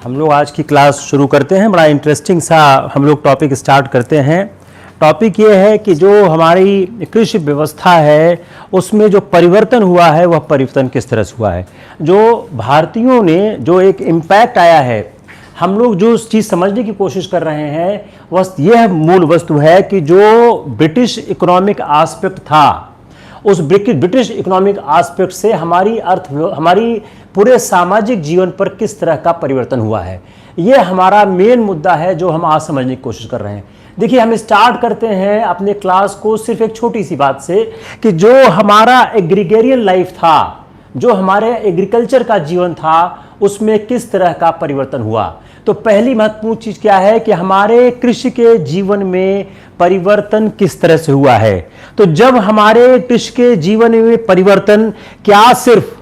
हम लोग आज की क्लास शुरू करते हैं। बड़ा इंटरेस्टिंग सा हम लोग टॉपिक स्टार्ट करते हैं। टॉपिक ये है कि जो हमारी कृषि व्यवस्था है उसमें जो परिवर्तन हुआ है वह परिवर्तन किस तरह से हुआ है। जो भारतीयों ने जो एक इम्पैक्ट आया है, हम लोग जो चीज़ समझने की कोशिश कर रहे हैं वह यह मूल वस्तु है कि जो ब्रिटिश इकोनॉमिक एस्पेक्ट था, उस ब्रिटिश इकोनॉमिक एस्पेक्ट से हमारी पूरे सामाजिक जीवन पर किस तरह का परिवर्तन हुआ है। ये हमारा मेन मुद्दा है जो हम आज समझने की कोशिश कर रहे हैं। देखिए, हम स्टार्ट करते हैं अपने क्लास को सिर्फ एक छोटी सी बात से कि जो हमारा एग्रीगेरियन लाइफ था, जो हमारे एग्रीकल्चर का जीवन था, उसमें किस तरह का परिवर्तन हुआ। तो पहली महत्वपूर्ण चीज क्या है कि हमारे कृषि के जीवन में परिवर्तन किस तरह से हुआ है। तो जब हमारे कृषि के जीवन में परिवर्तन क्या सिर्फ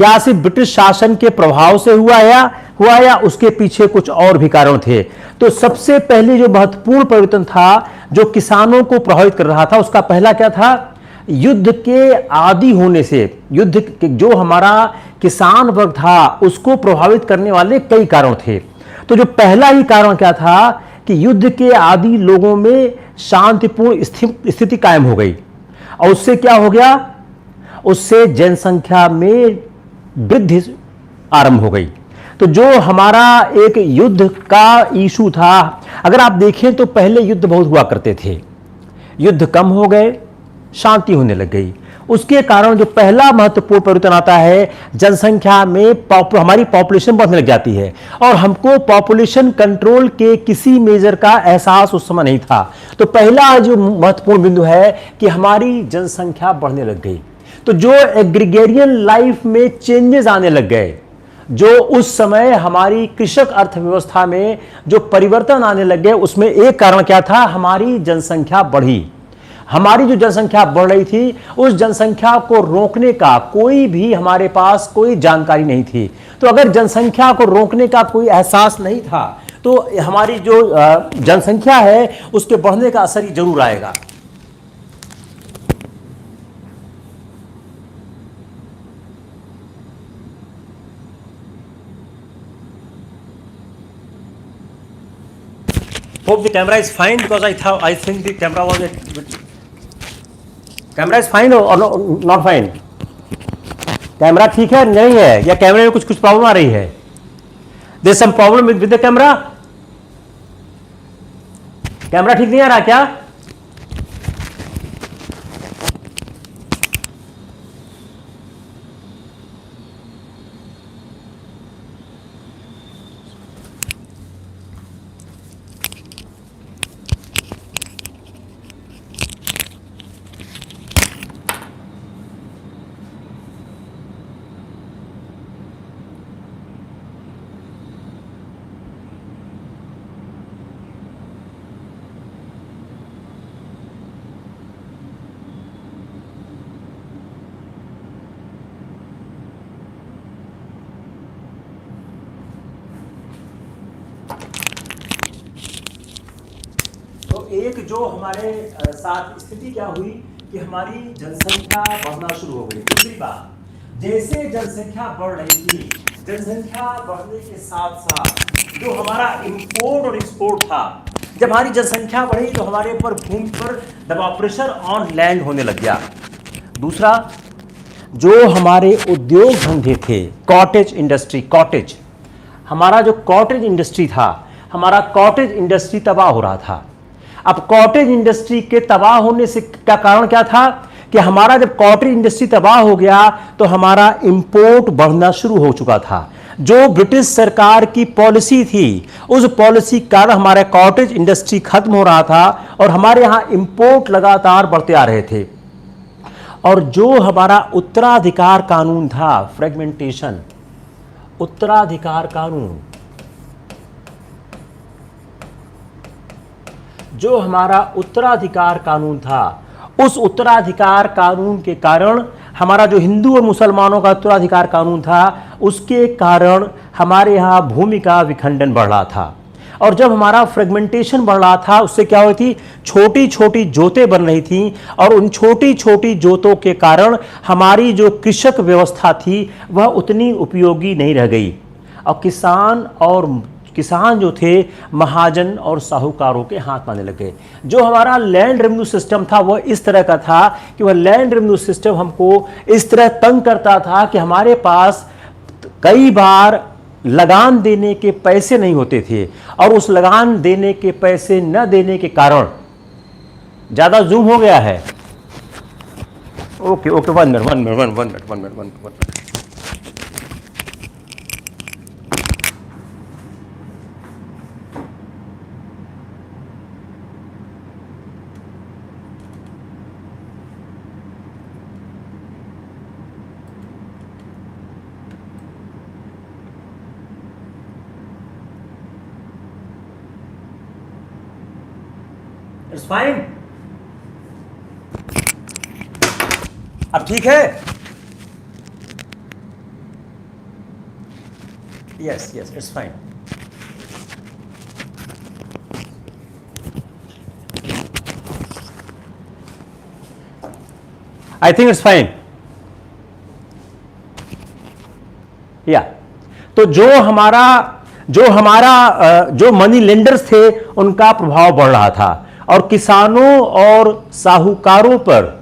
ब्रिटिश शासन के प्रभाव से हुआ या उसके पीछे कुछ और भी कारण थे। तो सबसे पहले जो महत्वपूर्ण परिवर्तन था जो किसानों को प्रभावित कर रहा था, उसका पहला क्या था? युद्ध के आदी होने से, युद्ध के जो हमारा किसान वर्ग था उसको प्रभावित करने वाले कई कारण थे। तो जो पहला ही कारण क्या था कि युद्ध के आदी लोगों में शांतिपूर्ण स्थिति कायम हो गई, और उससे क्या हो गया? उससे जनसंख्या में वृद्धि आरंभ हो गई। तो जो हमारा एक युद्ध का इशू था, अगर आप देखें तो पहले युद्ध बहुत हुआ करते थे, युद्ध कम हो गए, शांति होने लग गई। उसके कारण जो पहला महत्वपूर्ण परिवर्तन आता है, जनसंख्या में हमारी पॉपुलेशन बढ़ने लग जाती है, और हमको पॉपुलेशन कंट्रोल के किसी मेजर का एहसास उस समय नहीं था। तो पहला जो महत्वपूर्ण बिंदु है कि हमारी जनसंख्या बढ़ने लग गई। तो जो एग्रीगेरियन लाइफ में चेंजेस आने लग गए, जो उस समय हमारी कृषक अर्थव्यवस्था में जो परिवर्तन आने लग गए, उसमें एक कारण क्या था? हमारी जनसंख्या बढ़ी। हमारी जो जनसंख्या बढ़ रही थी, उस जनसंख्या को रोकने का कोई भी हमारे पास कोई जानकारी नहीं थी। तो अगर जनसंख्या को रोकने का कोई एहसास नहीं था तो हमारी जो जनसंख्या है उसके बढ़ने का असर ही जरूर आएगा। Hope the camera is fine because I think the camera was camera is fine or not fine? Camera ठीक है नहीं है, या कैमरे में कुछ प्रॉब्लम आ रही है? There is some problem with the camera? Camera ठीक नहीं आ रहा क्या? एक जो हमारे साथ स्थिति क्या हुई कि हमारी जनसंख्या बढ़ना शुरू हो गई। दूसरी बात, जैसे जनसंख्या बढ़ रही थी, जनसंख्या बढ़ने के साथ साथ जो हमारा इंपोर्ट और एक्सपोर्ट था, जब हमारी जनसंख्या बढ़ी तो हमारे ऊपर भूमि पर दबाव, प्रेशर ऑन लैंड होने लग गया। दूसरा, जो हमारे उद्योग धंधे थे, कॉटेज इंडस्ट्री, हमारा जो कॉटेज इंडस्ट्री था, हमारा कॉटेज इंडस्ट्री तबाह हो रहा था। अब कॉटेज इंडस्ट्री के तबाह होने से का कारण क्या था कि हमारा जब कॉटेज इंडस्ट्री तबाह हो गया तो हमारा इंपोर्ट बढ़ना शुरू हो चुका था। जो ब्रिटिश सरकार की पॉलिसी थी, उस पॉलिसी के कारण हमारा कॉटेज इंडस्ट्री खत्म हो रहा था और हमारे यहाँ इंपोर्ट लगातार बढ़ते आ रहे थे। और जो हमारा उत्तराधिकार कानून था, फ्रेगमेंटेशन, उत्तराधिकार कानून, जो हमारा उत्तराधिकार कानून था, उस उत्तराधिकार कानून के कारण हमारा जो हिंदू और मुसलमानों का उत्तराधिकार कानून था, उसके कारण हमारे यहाँ भूमि का विखंडन बढ़ रहा था। और जब हमारा फ्रेगमेंटेशन बढ़ रहा था, उससे क्या हुई थी? छोटी छोटी जोतें बन रही थी, और उन छोटी छोटी जोतों के कारण हमारी जो कृषक व्यवस्था थी वह उतनी उपयोगी नहीं रह गई। और किसान जो थे महाजन और साहूकारों के हाथ में आने लगे। जो हमारा लैंड रेवेन्यू सिस्टम था वह इस तरह का था कि वह लैंड रेवेन्यू सिस्टम हमको इस तरह तंग करता था कि हमारे पास कई बार लगान देने के पैसे नहीं होते थे, और उस लगान देने के पैसे न देने के कारण, ज्यादा जूम हो गया है, okay okay, one minute. It's fine, अब ठीक है। Yes yes, it's fine. I think it's fine. या तो जो मनी लेंडर्स थे उनका प्रभाव बढ़ रहा था, और किसानों और साहूकारों पर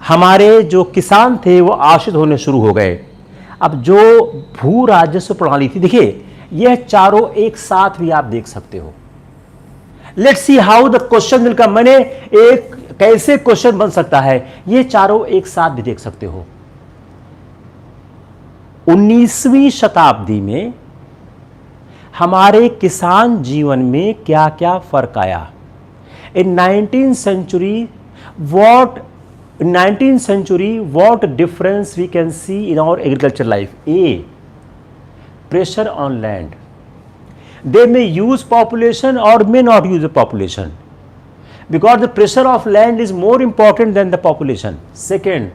हमारे जो किसान थे वो आश्रित होने शुरू हो गए। अब जो भू राजस्व प्रणाली थी, देखिए यह चारों एक साथ भी आप देख सकते हो। Let's see how the question will come, मैंने एक कैसे क्वेश्चन बन सकता है, ये चारों एक साथ भी देख सकते हो। 19वीं शताब्दी में हमारे किसान जीवन में क्या क्या फर्क आया। In 19th century, what difference we can see in our agricultural life? A, pressure on land. They may use population or may not use the population, because the pressure of land is more important than the population. Second,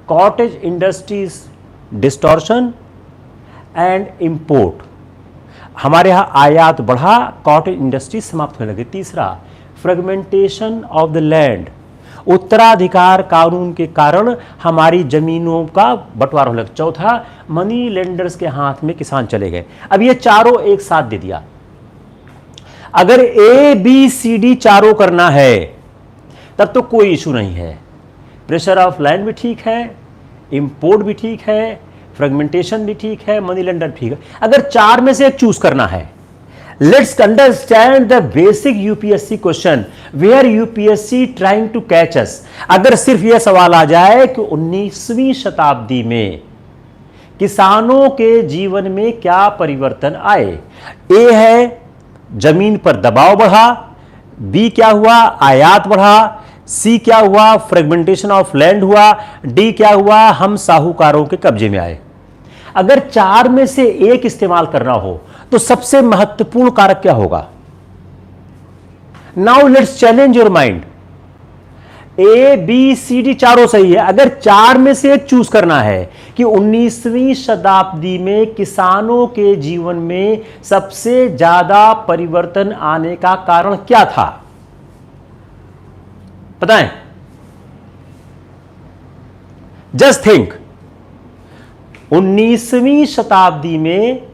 cottage industries distortion and import. हमारे यहाँ आयात बढ़ा, cottage industry समाप्त होने लगी। तीसरा, fragmentation of the land, उत्तराधिकार कानून के कारण हमारी जमीनों का बंटवारा होने लगा। चौथा, मनी लेंडर्स के हाथ में किसान चले गए। अब ये चारों एक साथ दे दिया। अगर ए बी सी डी चारों करना है तब तो कोई इशू नहीं है। प्रेशर ऑफ लैंड भी ठीक है, इंपोर्ट भी ठीक है, फ्रेगमेंटेशन भी ठीक है, मनी लेंडर ठीक है। अगर चार में से एक चूज करना है, let's understand the basic UPSC question where UPSC trying to catch us। अगर सिर्फ यह सवाल आ जाए कि 19वीं शताब्दी में किसानों के जीवन में क्या परिवर्तन आए। ए है जमीन पर दबाव बढ़ा, बी क्या हुआ, आयात बढ़ा, सी क्या हुआ, फ्रेगमेंटेशन ऑफ लैंड हुआ, डी क्या हुआ, हम साहूकारों के कब्जे में आए। अगर चार में से एक इस्तेमाल करना हो तो सबसे महत्वपूर्ण कारक क्या होगा। Now let's challenge your mind. A B C D चारों सही है, अगर चार में से एक चूज करना है कि 19वीं शताब्दी में किसानों के जीवन में सबसे ज्यादा परिवर्तन आने का कारण क्या था, बताएं। जस्ट थिंक, 19वीं शताब्दी में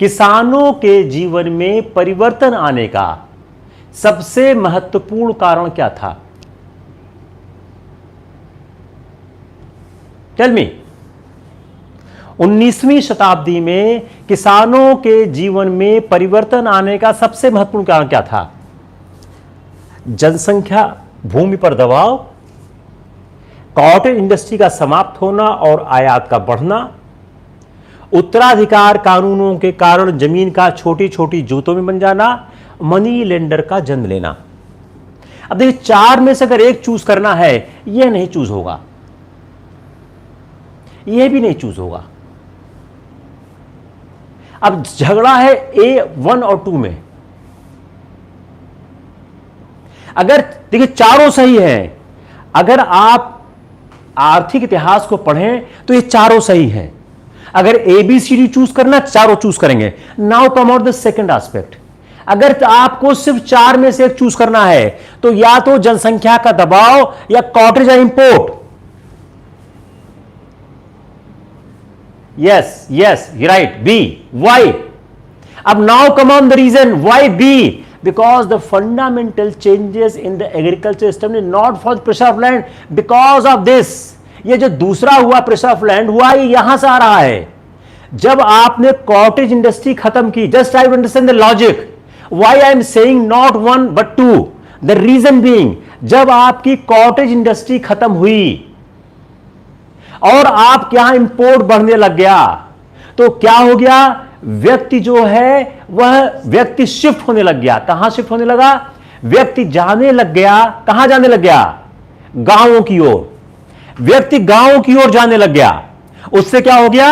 किसानों के जीवन में परिवर्तन आने का सबसे महत्वपूर्ण कारण क्या था। टेल मी, 19वीं शताब्दी में किसानों के जीवन में परिवर्तन आने का सबसे महत्वपूर्ण कारण क्या था। जनसंख्या, भूमि पर दबाव, कॉटेज इंडस्ट्री का समाप्त होना और आयात का बढ़ना, उत्तराधिकार कानूनों के कारण जमीन का छोटी छोटी जोतों में बन जाना, मनी लेंडर का जन्म लेना। अब देखिए, चार में से अगर एक चूज करना है, यह नहीं चूज होगा, यह भी नहीं चूज होगा। अब झगड़ा है A1 और 2 में। अगर देखिए चारों सही हैं, अगर आप आर्थिक इतिहास को पढ़ें तो ये चारों सही हैं। अगर A B C D choose करना, चारों चूज करेंगे। Now come out the second aspect. अगर आपको सिर्फ चार में से एक चूज करना है तो या तो जनसंख्या का दबाव या कॉटेज या import. Yes yes right, B, why. अब now come on the reason why B, because the fundamental changes in the agriculture system is not for pressure of land, because of this. ये जो दूसरा हुआ pressure of land हुआ, ये यहां से आ रहा है। जब आपने कॉटेज इंडस्ट्री खत्म की, just try to understand the logic why I am saying not one but two. The reason being, जब आपकी कॉटेज इंडस्ट्री खत्म हुई और आपके यहां इंपोर्ट बढ़ने लग गया, तो क्या हो गया, व्यक्ति जो है वह व्यक्ति शिफ्ट होने लग गया। कहां शिफ्ट होने लगा, व्यक्ति जाने लग गया, कहां जाने लग गया, गांवों की ओर। व्यक्ति गांवों की ओर जाने लग गया, उससे क्या हो गया,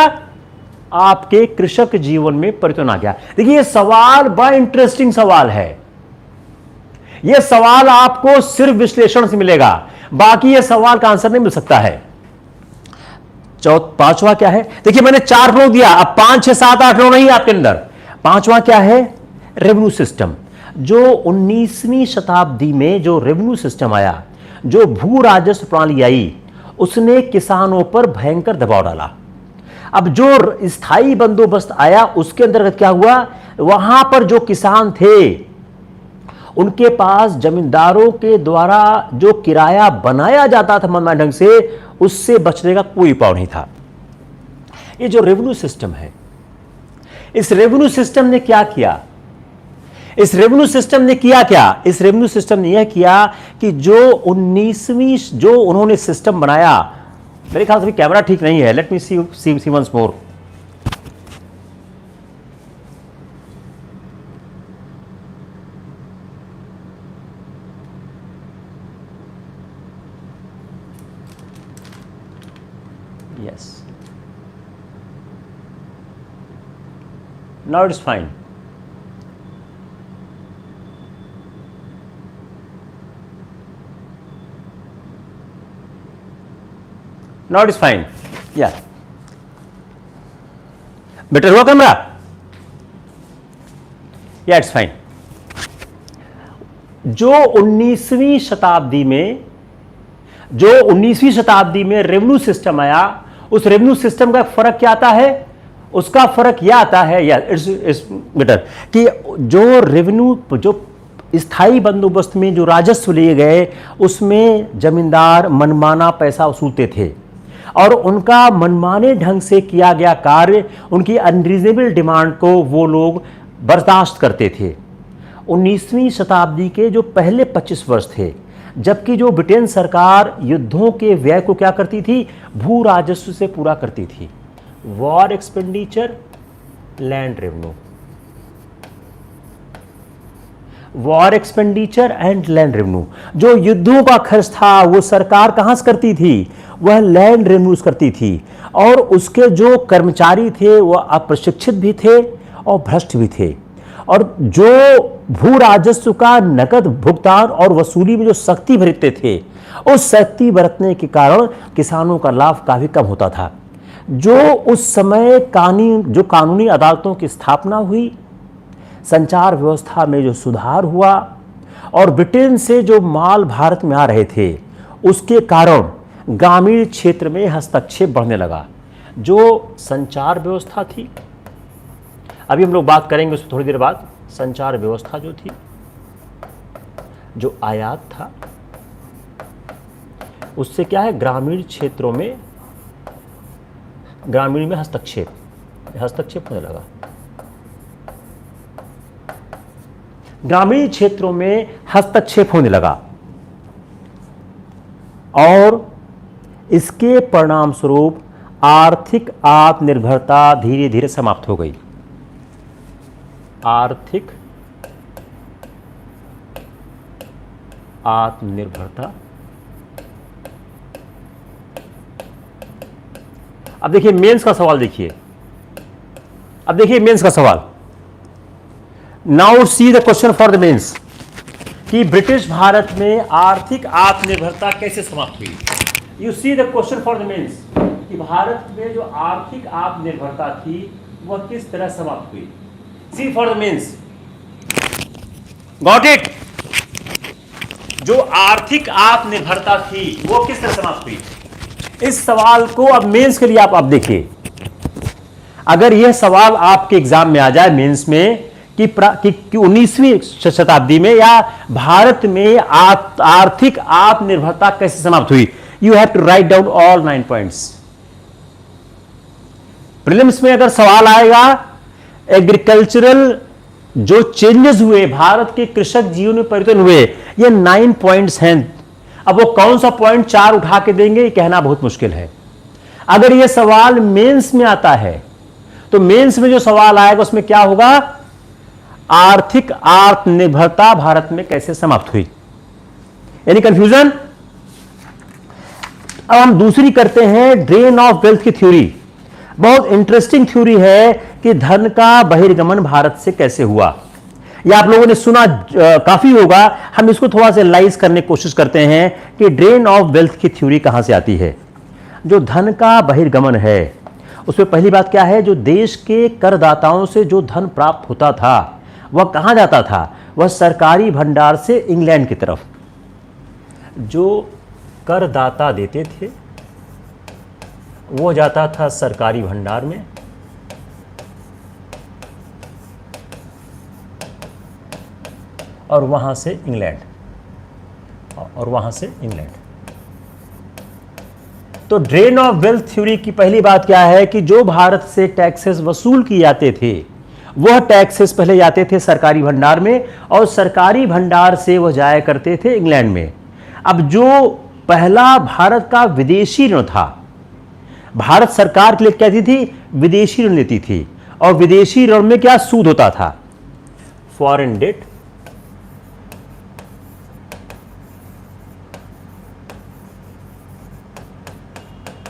आपके कृषक जीवन में परिवर्तन आ गया। देखिए यह सवाल बड़ा इंटरेस्टिंग सवाल है। यह सवाल आपको सिर्फ विश्लेषण से मिलेगा, बाकी यह सवाल का आंसर नहीं मिल सकता है। पांचवा क्या है, देखिए मैंने 4 फ्लो दिया, अब 5, 6, 7, 8 फ्लो नहीं आपके अंदर। पांचवा क्या है, रेवेन्यू सिस्टम। जो 19वीं शताब्दी में जो रेवेन्यू सिस्टम आया, जो भू राजस्व प्रणाली आई, उसने किसानों पर भयंकर दबाव डाला। अब जो स्थायी बंदोबस्त आया, उसके अंतर्गत क्या हुआ, वहां पर जो किसान थे, उनके पास जमींदारों के द्वारा जो किराया बनाया जाता था मनमाने ढंग से, उससे बचने का कोई उपाय नहीं था। ये जो रेवेन्यू सिस्टम है, इस रेवेन्यू सिस्टम ने क्या किया, इस रेवेन्यू सिस्टम ने किया क्या, इस रेवेन्यू सिस्टम ने यह किया कि जो 19वीं जो उन्होंने सिस्टम बनाया, मेरे ख्याल से कैमरा ठीक नहीं है, let me see once more. Yes. Now it's fine. Now it's fine. Yeah. Better हुआ कैमरा? Yeah, it's fine. जो 19वीं शताब्दी में रेवेन्यू सिस्टम आया, उस रेवेन्यू सिस्टम का फर्क क्या आता है, उसका फर्क यह आता है, या इट्स बेटर, कि जो रेवेन्यू, जो स्थायी बंदोबस्त में जो राजस्व लिए गए, उसमें जमींदार मनमाना पैसा वसूलते थे और उनका मनमाने ढंग से किया गया कार्य, उनकी अनरीजनेबल डिमांड को वो लोग बर्दाश्त करते थे। 19वीं शताब्दी के जो पहले 25 वर्ष थे, जबकि जो ब्रिटेन सरकार युद्धों के व्यय को क्या करती थी, भू राजस्व से पूरा करती थी। War expenditure, land revenue, war expenditure and land revenue. जो युद्धों का खर्च था वो सरकार कहां से करती थी, वह लैंड रेवेन्यूज करती थी। और उसके जो कर्मचारी थे वह अप्रशिक्षित भी थे और भ्रष्ट भी थे। और जो भू राजस्व का नकद भुगतान और वसूली में जो सख्ती बरतते थे, उस सख्ती बरतने के कारण किसानों का लाभ काफी कम होता था। जो उस समय जो कानूनी अदालतों की स्थापना हुई, संचार व्यवस्था में जो सुधार हुआ और ब्रिटेन से जो माल भारत में आ रहे थे, उसके कारण ग्रामीण क्षेत्र में हस्तक्षेप बढ़ने लगा। जो संचार व्यवस्था थी, अभी हम लोग बात करेंगे उसमें थोड़ी देर बाद, संचार व्यवस्था जो थी, जो आयात था, उससे क्या है, ग्रामीण क्षेत्रों में, ग्रामीण में हस्तक्षेप होने लगा। ग्रामीण क्षेत्रों में हस्तक्षेप होने लगा और इसके परिणाम स्वरूप आर्थिक आत्मनिर्भरता धीरे धीरे समाप्त हो गई। आर्थिक आत्मनिर्भरता। अब देखिए मेंस का सवाल, अब देखिए मेंस का सवाल। Now see the question for the mains कि ब्रिटिश भारत में आर्थिक आत्मनिर्भरता कैसे समाप्त हुई। You see the question for the mains कि भारत में जो आर्थिक आत्मनिर्भरता थी वह किस तरह समाप्त हुई। See for the mains, got it. जो आर्थिक आत्मनिर्भरता थी वो किस तरह समाप्त हुई। इस सवाल को अब मेंस के लिए आप देखिए, अगर यह सवाल आपके एग्जाम में आ जाए मेंस में कि 19वीं शताब्दी में या भारत में आर्थिक आत्मनिर्भरता कैसे समाप्त हुई, you have to write down all 9 points. Prelims में अगर सवाल आएगा एग्रीकल्चरल जो चेंजेस हुए, भारत के कृषक जीवन में परिवर्तन हुए, ये 9 पॉइंट्स हैं। अब वो कौन सा पॉइंट 4 उठा के देंगे, ये कहना बहुत मुश्किल है। अगर ये सवाल मेंस में आता है तो मेंस में जो सवाल आएगा उसमें क्या होगा, आर्थिक आत्मनिर्भरता भारत में कैसे समाप्त हुई। Any confusion? अब हम दूसरी करते हैं ड्रेन ऑफ वेल्थ की थ्योरी। बहुत इंटरेस्टिंग थ्योरी है कि धन का बहिर्गमन भारत से कैसे हुआ। यह आप लोगों ने सुना काफी होगा, हम इसको थोड़ा सा एनालाइज करने की कोशिश करते हैं कि ड्रेन ऑफ वेल्थ की थ्योरी कहां से आती है। जो धन का बहिर्गमन है उसमें पहली बात क्या है, जो देश के करदाताओं से जो धन प्राप्त होता था वह कहां जाता था, वह सरकारी भंडार से इंग्लैंड की तरफ। जो करदाता देते थे वो जाता था सरकारी भंडार में, और वहां से इंग्लैंड, तो ड्रेन ऑफ वेल्थ थ्योरी की पहली बात क्या है कि जो भारत से टैक्सेस वसूल किए जाते थे वह टैक्सेस पहले जाते थे सरकारी भंडार में, और सरकारी भंडार से वह जाया करते थे इंग्लैंड में। अब जो पहला भारत का विदेशी ऋण था, भारत सरकार के लिए कहती थी विदेशी ऋण लेती थी, और विदेशी ऋण में क्या सूद होता था, foreign debt,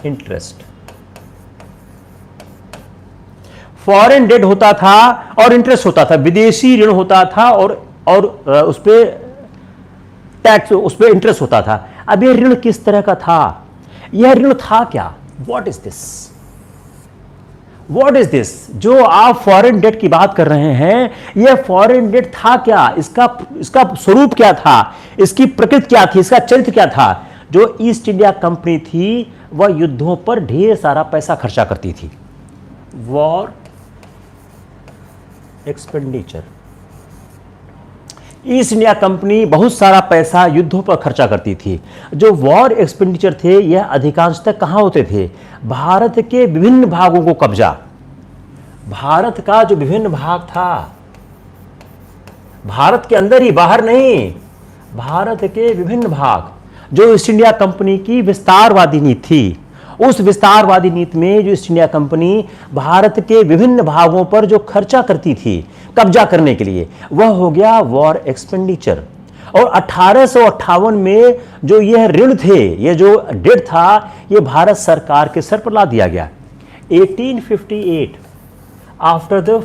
interest. Foreign debt होता था और इंटरेस्ट होता था, विदेशी ऋण होता था और उस पे टैक्स, उस पे इंटरेस्ट होता था। अब यह ऋण किस तरह का था, यह ऋण था क्या, what is this, what is this. जो आप फॉरेन डेट की बात कर रहे हैं, यह फॉरेन डेट था क्या, इसका स्वरूप क्या था, इसकी प्रकृति क्या थी, इसका चरित्र क्या था। जो ईस्ट इंडिया कंपनी थी वह युद्धों पर ढेर सारा पैसा खर्चा करती थी, war expenditure. East India company बहुत सारा पैसा युद्धों पर खर्चा करती थी। जो वॉर एक्सपेंडिचर थे यह अधिकांशतः कहां होते थे, भारत के विभिन्न भागों को कब्जा। भारत का जो विभिन्न भाग था, भारत के अंदर ही, बाहर नहीं, भारत के विभिन्न भाग, जो ईस्ट इंडिया कंपनी की विस्तारवादी नीति थी, उस विस्तारवादी नीति में जो ईस्ट इंडिया कंपनी भारत के विभिन्न भागों पर जो खर्चा करती थी कब्जा करने के लिए, वह हो गया वॉर एक्सपेंडिचर। और 1858 में जो यह ऋण थे, यह जो डेट था, यह भारत सरकार के सर पर ला दिया गया। 1858 after the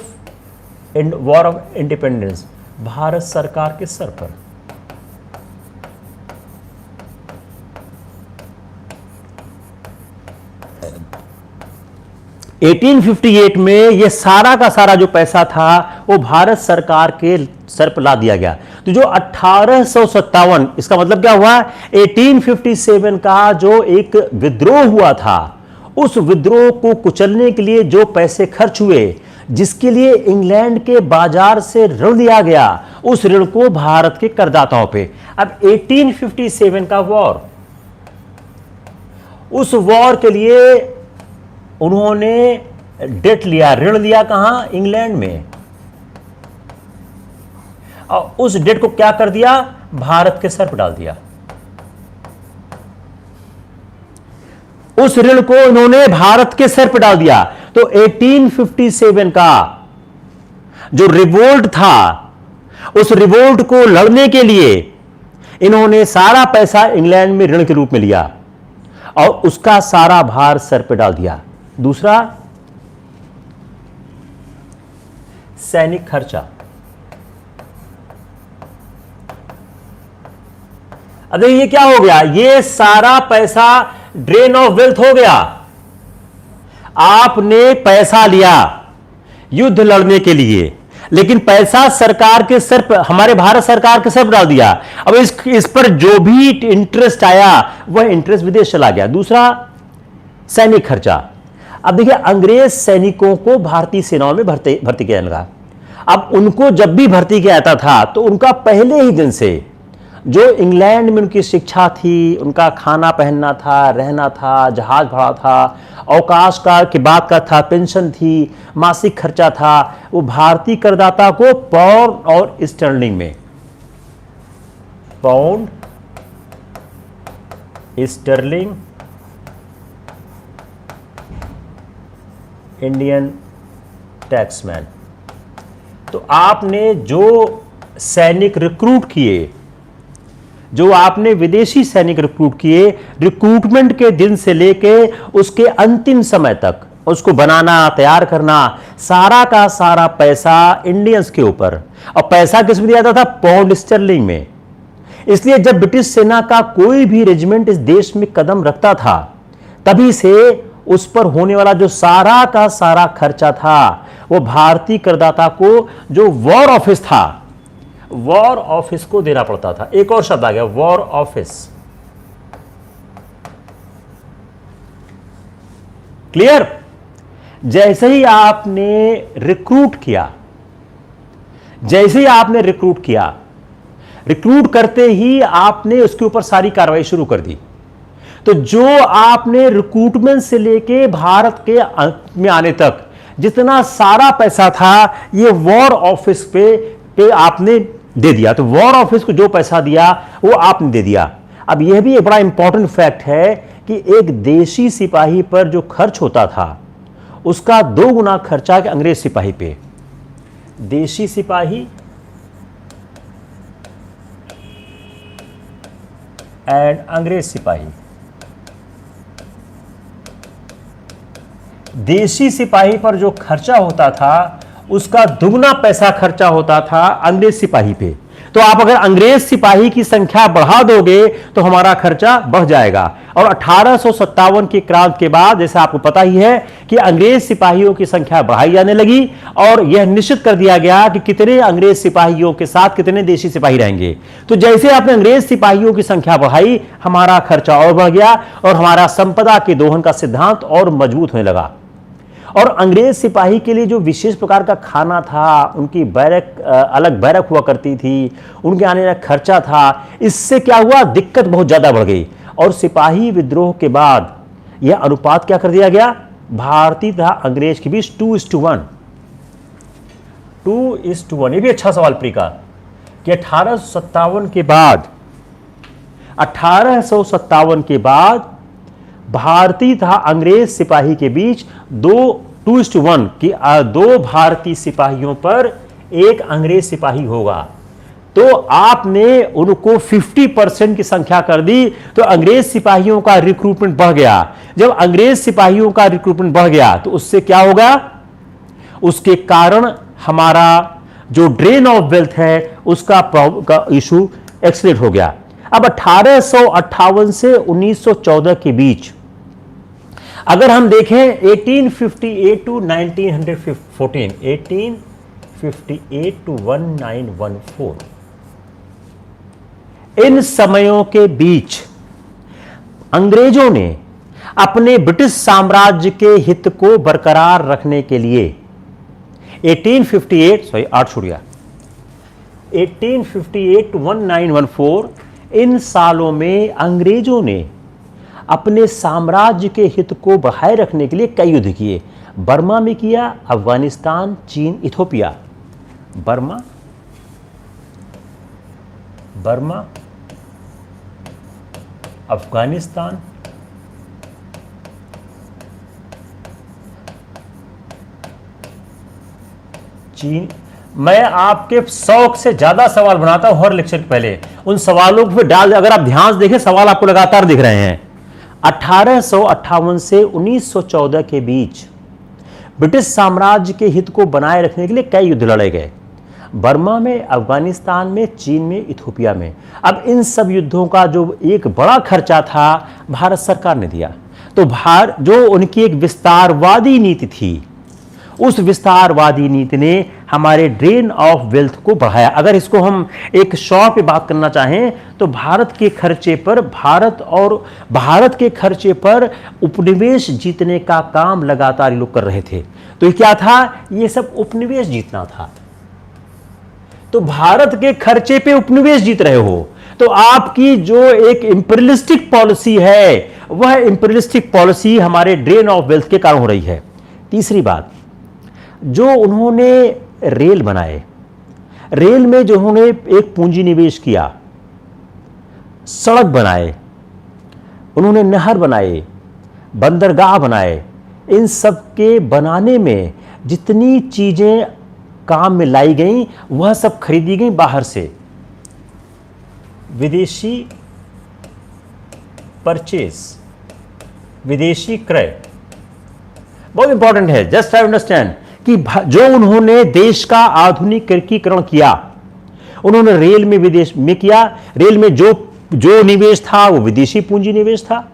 war of independence, Bharat सरकार के सर पर। 1858 में यह सारा का सारा जो पैसा था वो भारत सरकार के सर पर ला दिया गया। तो जो 1857, इसका मतलब क्या हुआ, 1857 का जो एक विद्रोह हुआ था, उस विद्रोह को कुचलने के लिए जो पैसे खर्च हुए, जिसके लिए इंग्लैंड के बाजार से ऋण लिया गया, उस ऋण को भारत के करदाताओं पे। अब 1857 का वॉर, उस वॉर के लिए उन्होंने डेट लिया, ऋण लिया, कहां, इंग्लैंड में, और उस डेट को क्या कर दिया, भारत के सर पर डाल दिया। उस ऋण को उन्होंने भारत के सर पर डाल दिया। तो 1857 का जो रिवोल्ट था, उस रिवोल्ट को लड़ने के लिए इन्होंने सारा पैसा इंग्लैंड में ऋण के रूप में लिया और उसका सारा भार सर पर डाल दिया। दूसरा, सैनिक खर्चा। अब ये क्या हो गया, ये सारा पैसा ड्रेन ऑफ वेल्थ हो गया। आपने पैसा लिया युद्ध लड़ने के लिए, लेकिन पैसा सरकार के सर पर, हमारे भारत सरकार के सर पर डाल दिया। अब इस पर जो भी इंटरेस्ट आया वह इंटरेस्ट विदेश चला गया। दूसरा, सैनिक खर्चा। अब देखिए, अंग्रेज सैनिकों को भारतीय सेनाओं में भर्ती किया लगा। अब उनको जब भी भर्ती किया जाता था तो उनका पहले ही दिन से जो इंग्लैंड में उनकी शिक्षा थी, उनका खाना पहनना था, रहना था, जहाज भाड़ा था, अवकाश का के बाद का था, पेंशन थी, मासिक खर्चा था, वो भारतीय करदाता को पाउंड और स्टर्लिंग में, पाउंड स्टर्लिंग इंडियन टैक्समैन। तो आपने जो सैनिक रिक्रूट किए, जो आपने विदेशी सैनिक रिक्रूट किए, रिक्रूटमेंट के दिन से लेके उसके अंतिम समय तक उसको बनाना, तैयार करना, सारा का सारा पैसा इंडियंस के ऊपर। और पैसा किस में दिया जाता था? पाउंड स्टर्लिंग में। इसलिए जब ब्रिटिश सेना का कोई भी रेजिमेंट इस देश में कदम रखता था, तभी से उस पर होने वाला जो सारा का सारा खर्चा था वो भारतीय करदाता को, जो वॉर ऑफिस था, वॉर ऑफिस को देना पड़ता था। एक और शब्द आ गया, वॉर ऑफिस। क्लियर? जैसे ही आपने रिक्रूट किया, जैसे ही आपने रिक्रूट किया, रिक्रूट करते ही आपने उसके ऊपर सारी कार्रवाई शुरू कर दी। तो जो आपने रिक्रूटमेंट से लेके भारत के में आने तक जितना सारा पैसा था, ये वॉर ऑफिस पे आपने दे दिया। तो वॉर ऑफिस को जो पैसा दिया वो आपने दे दिया। अब यह भी एक बड़ा इंपॉर्टेंट फैक्ट है कि एक देशी सिपाही पर जो खर्च होता था उसका 2 गुना खर्चा के अंग्रेज सिपाही पे। देशी सिपाही एंड अंग्रेज सिपाही। देशी सिपाही पर जो खर्चा होता था उसका दुगना पैसा खर्चा होता था अंग्रेज सिपाही पे। तो आप अगर अंग्रेज सिपाही की संख्या बढ़ा दोगे तो हमारा खर्चा बढ़ जाएगा। और 1857 की क्रांति के बाद, जैसे आपको पता ही है कि अंग्रेज सिपाहियों की संख्या बढ़ाई जाने लगी और यह निश्चित कर दिया गया कि कितने अंग्रेज सिपाहियों के साथ कितने देशी सिपाही रहेंगे। तो जैसे आपने अंग्रेज सिपाहियों की संख्या बढ़ाई, हमारा खर्चा और बढ़ गया और हमारा संपदा के दोहन का सिद्धांत और मजबूत होने लगा। और अंग्रेज सिपाही के लिए जो विशेष प्रकार का खाना था, उनकी बैरक, अलग बैरक हुआ करती थी, उनके आने का खर्चा था, इससे क्या हुआ? दिक्कत बहुत ज्यादा बढ़ गई। और सिपाही विद्रोह के बाद यह अनुपात क्या कर दिया गया? भारतीय तथा अंग्रेज के बीच 2:1। 2:1। ये भी अच्छा सवाल प्रिका कि 1857 के बाद भारतीय तथा अंग्रेज सिपाही के बीच 2:1 की 2 भारतीय सिपाहियों पर 1 अंग्रेज सिपाही होगा। तो आपने उनको 50% की संख्या कर दी, तो अंग्रेज सिपाहियों का रिक्रूटमेंट बढ़ गया। जब अंग्रेज सिपाहियों का रिक्रूटमेंट बढ़ गया तो उससे क्या होगा? उसके कारण हमारा जो ड्रेन ऑफ वेल्थ है उसका इशू एक्सलेट हो गया। अब 1858 से 1914 के बीच अगर हम देखें 1858 टू 1914, 1858 टू 1914, इन समयों के बीच अंग्रेजों ने अपने ब्रिटिश साम्राज्य के हित को बरकरार रखने के लिए 1858 टू 1914, इन सालों में अंग्रेजों ने अपने साम्राज्य के हित को बढ़ाए रखने के लिए कई युद्ध किए। बर्मा में किया, अफगानिस्तान, चीन, इथोपिया। बर्मा, अफगानिस्तान, चीन। मैं आपके 100 से ज्यादा सवाल बनाता हूं हर लेक्चर के पहले। उन सवालों को डाल, अगर आप ध्यान से देखें सवाल आपको लगातार दिख रहे हैं। 1858 से 1914 के बीच ब्रिटिश साम्राज्य के हित को बनाए रखने के लिए कई युद्ध लड़े गए। बर्मा में, अफगानिस्तान में, चीन में, इथोपिया में। अब इन सब युद्धों का जो एक बड़ा खर्चा था भारत सरकार ने दिया। तो जो उनकी एक विस्तारवादी नीति थी उस विस्तारवादी नीति ने हमारे ड्रेन ऑफ वेल्थ को बढ़ाया। अगर इसको हम एक शॉर्ट पे बात करना चाहें तो भारत के खर्चे पर उपनिवेश जीतने का काम लगातार ये लोग कर रहे थे। तो ये क्या था? ये सब उपनिवेश जीतना था। तो भारत के खर्चे पे उपनिवेश जीत रहे हो, तो आपकी जो एक इंपीरियलिस्टिक पॉलिसी है, वह इंपीरियलिस्टिक पॉलिसी हमारे ड्रेन ऑफ वेल्थ के कारण हो रही है। तीसरी बात, जो उन्होंने रेल बनाए, रेल में जो उन्होंने एक पूंजी निवेश किया, सड़क बनाए, उन्होंने नहर बनाए, बंदरगाह बनाए, इन सब के बनाने में जितनी चीजें काम में लाई गई वह सब खरीदी गई बाहर से। विदेशी परचेज, विदेशी क्रय बहुत इंपॉर्टेंट है। जस्ट आई अंडरस्टैंड कि जो उन्होंने देश का आधुनिकीकरण किया, उन्होंने रेल में विदेश में किया। रेल में जो निवेश था वो विदेशी पूंजी निवेश था।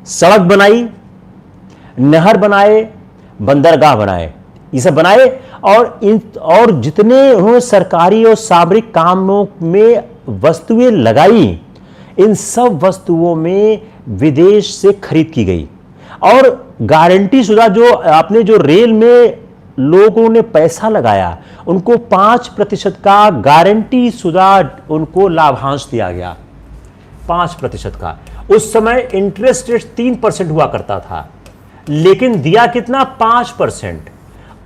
सड़क बनाई, नहर बनाए, बंदरगाह बनाए, ये सब बनाए। और जितने उन्होंने सरकारी और सामरिक कामों में वस्तुएं लगाई, इन सब वस्तुओं में विदेश से खरीद की गई। और गारंटी शुदा जो रेल में लोगों ने पैसा लगाया, उनको 5% का गारंटी शुदा उनको लाभांश दिया गया। 5% का। उस समय इंटरेस्ट रेट 3% हुआ करता था, लेकिन दिया कितना? 5%।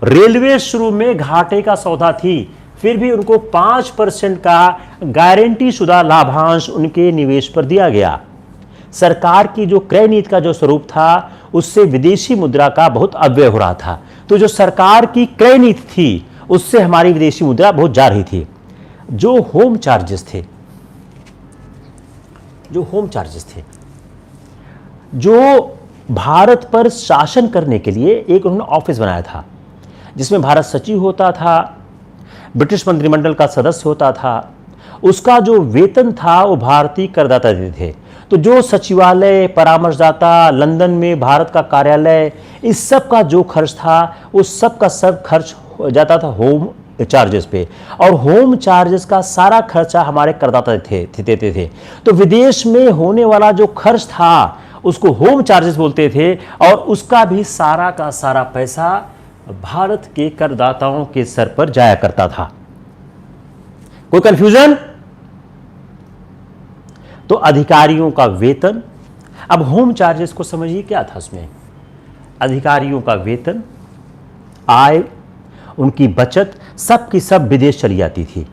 रेलवे शुरू में घाटे का सौदा थी, फिर भी उनको 5% का गारंटी शुदा लाभांश उनके निवेश पर दिया गया। सरकार की जो क्रय नीति का जो स्वरूप था, उससे विदेशी मुद्रा का बहुत अव्यय हो रहा था। तो जो सरकार की क्रय नीति थी, उससे हमारी विदेशी मुद्रा बहुत जा रही थी। जो होम चार्जेस थे, जो भारत पर शासन करने के लिए एक उन्होंने ऑफिस बनाया था, जिसमें भारत सचिव होता था, ब्रिटिश मंत्रिमंडल का सदस्य होता था। उसका जो वेतन था वो भारतीय करदाता देते थे। तो जो सचिवालय, परामर्शदाता, लंदन में भारत का कार्यालय, इस सब का जो खर्च था, उस सब का सब खर्च जाता था होम चार्जेस पे। और होम चार्जेस का सारा खर्चा हमारे करदाता देते थे। तो विदेश में होने वाला जो खर्च था, उसको होम चार्जेस बोलते थे। और उसका भी सारा का सारा पैसा भारत के करदाताओं के सर पर जाया करता था। कोई कंफ्यूजन? तो अधिकारियों का वेतन, अब होम चार्जेस को समझिए क्या था उसमें। अधिकारियों का वेतन, आय, उनकी बचत, सब की सब विदेश चली जाती थी।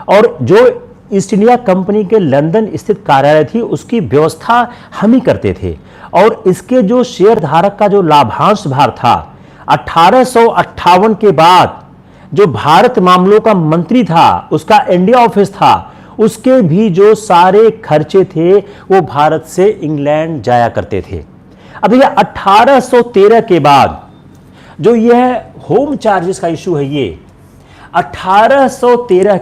और जो ईस्ट इंडिया कंपनी के लंदन स्थित कार्यालय थी, उसकी व्यवस्था हम ही करते थे। और इसके जो शेयर धारक का जो लाभांश भार था, 1858 के बाद जो भारत मामलों का मंत्री था, उसका इंडिया ऑफिस था, उसके भी जो सारे खर्चे थे वो भारत से इंग्लैंड जाया करते थे। अब ये 1813 के बाद जो यह होम चार्जेस का इशू है, ये 1813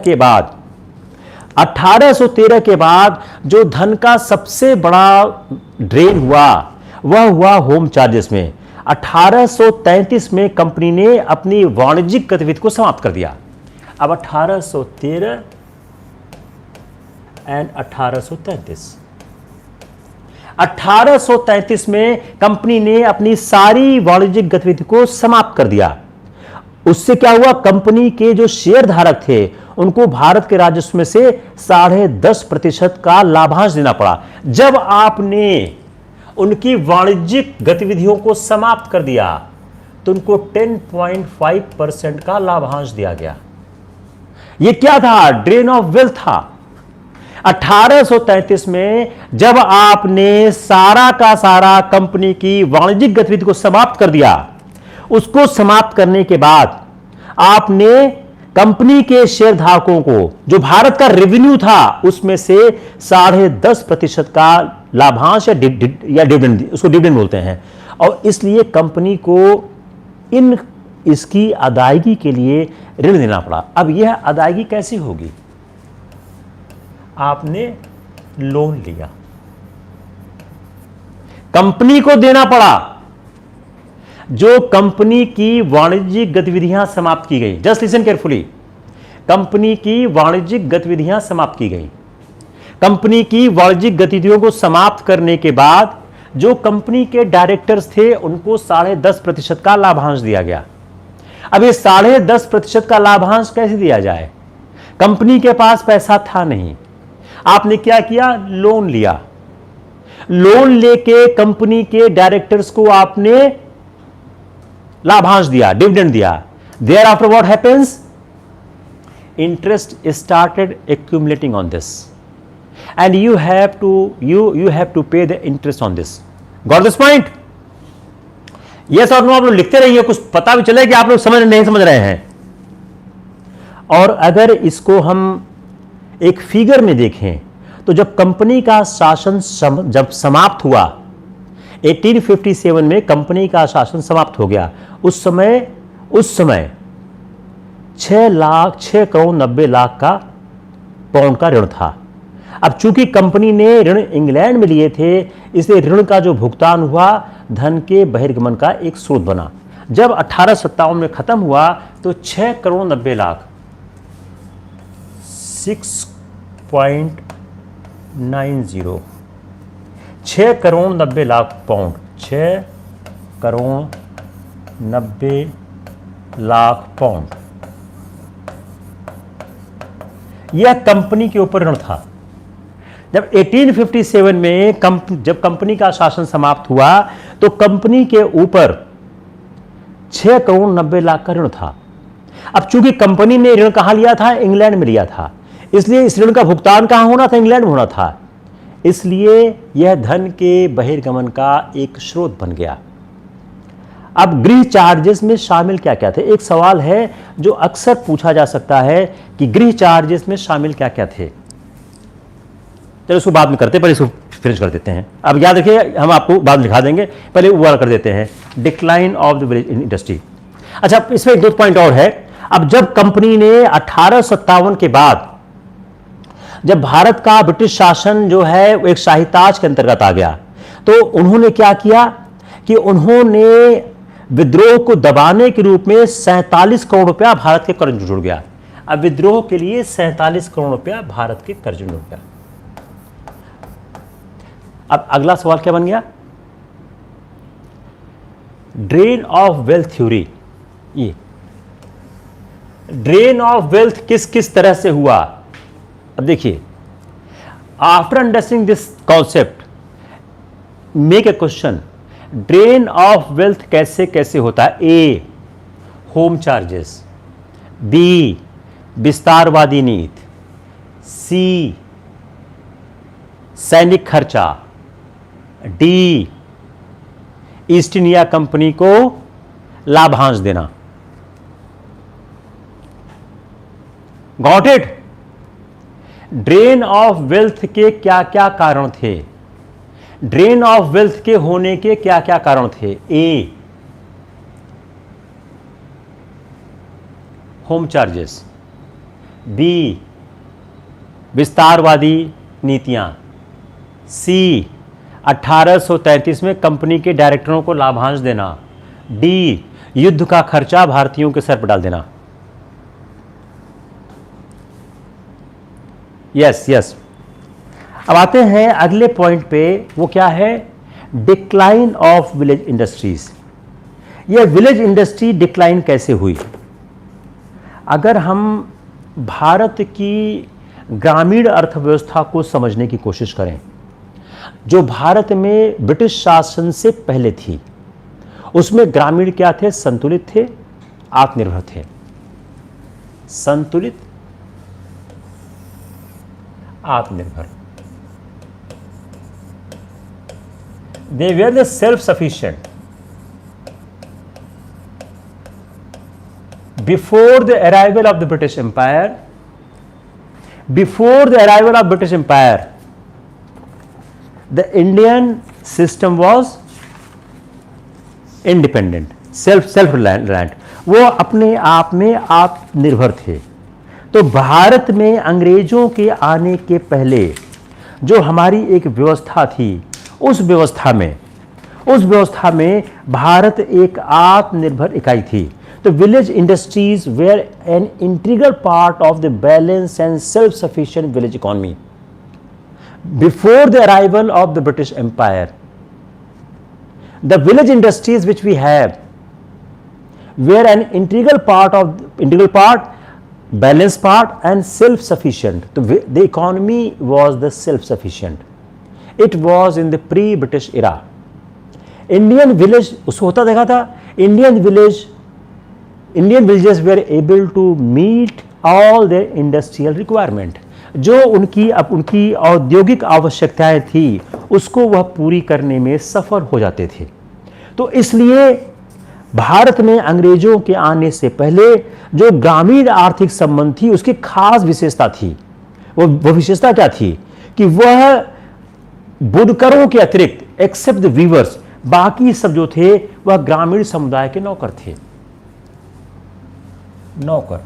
के बाद जो धन का सबसे बड़ा ड्रेन हुआ, वह हुआ होम चार्जेस में। 1833 में कंपनी ने अपनी वाणिज्यिक गतिविधि को समाप्त कर दिया। अब 1813 एंड 1833 में कंपनी ने अपनी सारी वाणिज्यिक गतिविधि को समाप्त कर दिया। उससे क्या हुआ? कंपनी के जो शेयर धारक थे, उनको भारत के राजस्व में से 10.5% का लाभांश देना पड़ा। जब आपने उनकी वाणिज्यिक गतिविधियों को समाप्त कर दिया, तो उनको 10.5% का लाभांश दिया गया। यह क्या था? ड्रेन ऑफ वेल्थ था। 1833 में जब आपने सारा का सारा कंपनी की वाणिज्यिक गतिविधि को समाप्त कर दिया, उसको समाप्त करने के बाद आपने कंपनी के शेयर धारकों को जो भारत का रेवेन्यू था, उसमें से 10.5% का लाभांश या डिविडेंड, उसको डिविडेंड बोलते हैं। और इसलिए कंपनी को इसकी अदायगी के लिए ऋण देना पड़ा। अब यह अदायगी कैसी होगी? आपने लोन लिया, कंपनी को देना पड़ा। जो कंपनी की वाणिज्यिक गतिविधियां समाप्त की गई, जस्ट लिसन केयरफुली, कंपनी की वाणिज्यिक गतिविधियां समाप्त की गई। कंपनी की वाणिज्यिक गतिविधियों को समाप्त करने के बाद जो कंपनी के डायरेक्टर्स थे उनको 10.5% का लाभांश दिया गया। अब ये 10.5% का लाभांश कैसे दिया जाए? कंपनी के पास पैसा था नहीं, आपने क्या किया? लोन लिया। लोन लेके कंपनी के डायरेक्टर्स को आपने लाभांश दिया, डिविडेंड दिया। Thereafter what happens? Interest started accumulating on this and you have to pay the interest on this. Got this point? Yes or no? आप लोग लिखते रहिए, कुछ पता भी चले कि आप लोग समझ नहीं समझ रहे हैं। और अगर इसको हम एक फिगर में देखें तो जब कंपनी का शासन जब समाप्त हुआ, 1857 में कंपनी का शासन समाप्त हो गया, उस समय 6 करोड़ 90 लाख का पाउंड का ऋण था। अब चूंकि कंपनी ने ऋण इंग्लैंड में लिए थे, इसलिए ऋण का जो भुगतान हुआ धन के बहिर्गमन का एक स्रोत बना। जब 1857 में खत्म हुआ तो 6 करोड़ 90 लाख 6 करोड़ 90 लाख पाउंड, 6 करोड़ 90 लाख पाउंड, यह कंपनी के ऊपर ऋण था। जब 1857 में जब कंपनी का शासन समाप्त हुआ तो कंपनी के ऊपर 6 करोड़ 90 लाख का ऋण था। अब चूंकि कंपनी ने ऋण कहां लिया था? इंग्लैंड में लिया था, इसलिए इस ऋण का भुगतान कहां होना था? इंग्लैंड में होना था। इसलिए यह धन के बहिर्गमन का एक स्रोत बन गया। अब गृह चार्जेस में शामिल क्या क्या थे? एक सवाल है जो अक्सर पूछा जा सकता है कि गृह चार्जेस में शामिल क्या क्या थे। चलो इसको बाद में करते, पहले इसको फिनिश कर देते हैं। अब याद रखिए, हम आपको बाद में लिखा देंगे, पहले वो वाला कर देते हैं, decline of the village industry. अच्छा, इसमें एक दो पॉइंट और है। अब जब कंपनी ने 1857 के बाद जब भारत का ब्रिटिश शासन जो है वो एक शाहीताज के अंतर्गत आ गया, तो उन्होंने क्या किया कि उन्होंने विद्रोह को दबाने के रूप में 47 करोड़ रुपया भारत के कर्ज जुड़ गया। अब विद्रोह के लिए 47 करोड़ रुपया भारत के कर्ज जुड़ गया। अब अगला सवाल क्या बन गया? Drain of wealth theory. ये ड्रेन ऑफ वेल्थ किस किस तरह से हुआ? अब देखिए, after understanding this concept, make a question, drain of wealth कैसे कैसे होता है? ए, होम चार्जेस, बी, विस्तारवादी नीति, सी, सैनिक खर्चा, डी, ईस्ट इंडिया कंपनी को लाभांश देना। Got it? Drain of wealth के क्या क्या कारण थे? ड्रेन ऑफ वेल्थ के होने के क्या क्या कारण थे? ए, होम चार्जेस, बी, विस्तारवादी नीतियां, सी, 1833 में कंपनी के डायरेक्टरों को लाभांश देना, डी, युद्ध का खर्चा भारतीयों के सर पर डाल देना। Yes yes. अब आते हैं अगले पॉइंट पे, वो क्या है? Decline of village industries. यह विलेज इंडस्ट्री डिक्लाइन कैसे हुई? अगर हम भारत की ग्रामीण अर्थव्यवस्था को समझने की कोशिश करें, जो भारत में ब्रिटिश शासन से पहले थी, उसमें ग्रामीण क्या थे? संतुलित थे, आत्मनिर्भर थे। संतुलित, आत्मनिर्भर। They were the self-sufficient. Before the arrival of the British Empire, the Indian system was independent, self-reliant. वो अपने आप में आत्मनिर्भर थे। तो भारत में अंग्रेजों के आने के पहले जो हमारी एक व्यवस्था थी, उस उस व्यवस्था में भारत एक आत्मनिर्भर इकाई थी। तो village industries were an integral part of the balance and self sufficient village economy before the arrival of the British empire. The village industries which we have were an integral part balanced part and self-sufficient. So the economy was the self-sufficient. It was in the pre-British era. Indian village उसको होता देखा था, Indian villages were able to meet all their industrial requirement. जो उनकी औद्योगिक आवश्यकताएं थी उसको वह पूरी करने में सफल हो जाते थे। तो इसलिए भारत में अंग्रेजों के आने से पहले जो ग्रामीण आर्थिक संबंध थी उसकी खास विशेषता थी। वो विशेषता क्या थी कि वह बुनकरों के अतिरिक्त एक्सेप्ट द वीवर्स, बाकी सब जो थे वह ग्रामीण समुदाय के नौकर थे। नौकर,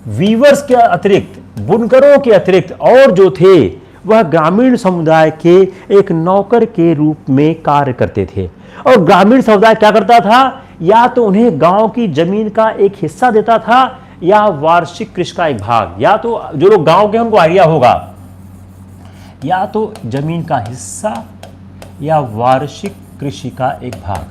वीवर्स के अतिरिक्त, बुनकरों के अतिरिक्त और जो थे वह ग्रामीण समुदाय के एक नौकर के रूप में कार्य करते थे। और ग्रामीण समुदाय क्या करता था, या तो उन्हें गांव की जमीन का एक हिस्सा देता था या वार्षिक कृषि का एक भाग, या तो जो लोग गांव के हैं उनको आइडिया होगा, या तो जमीन का हिस्सा या वार्षिक कृषि का एक भाग।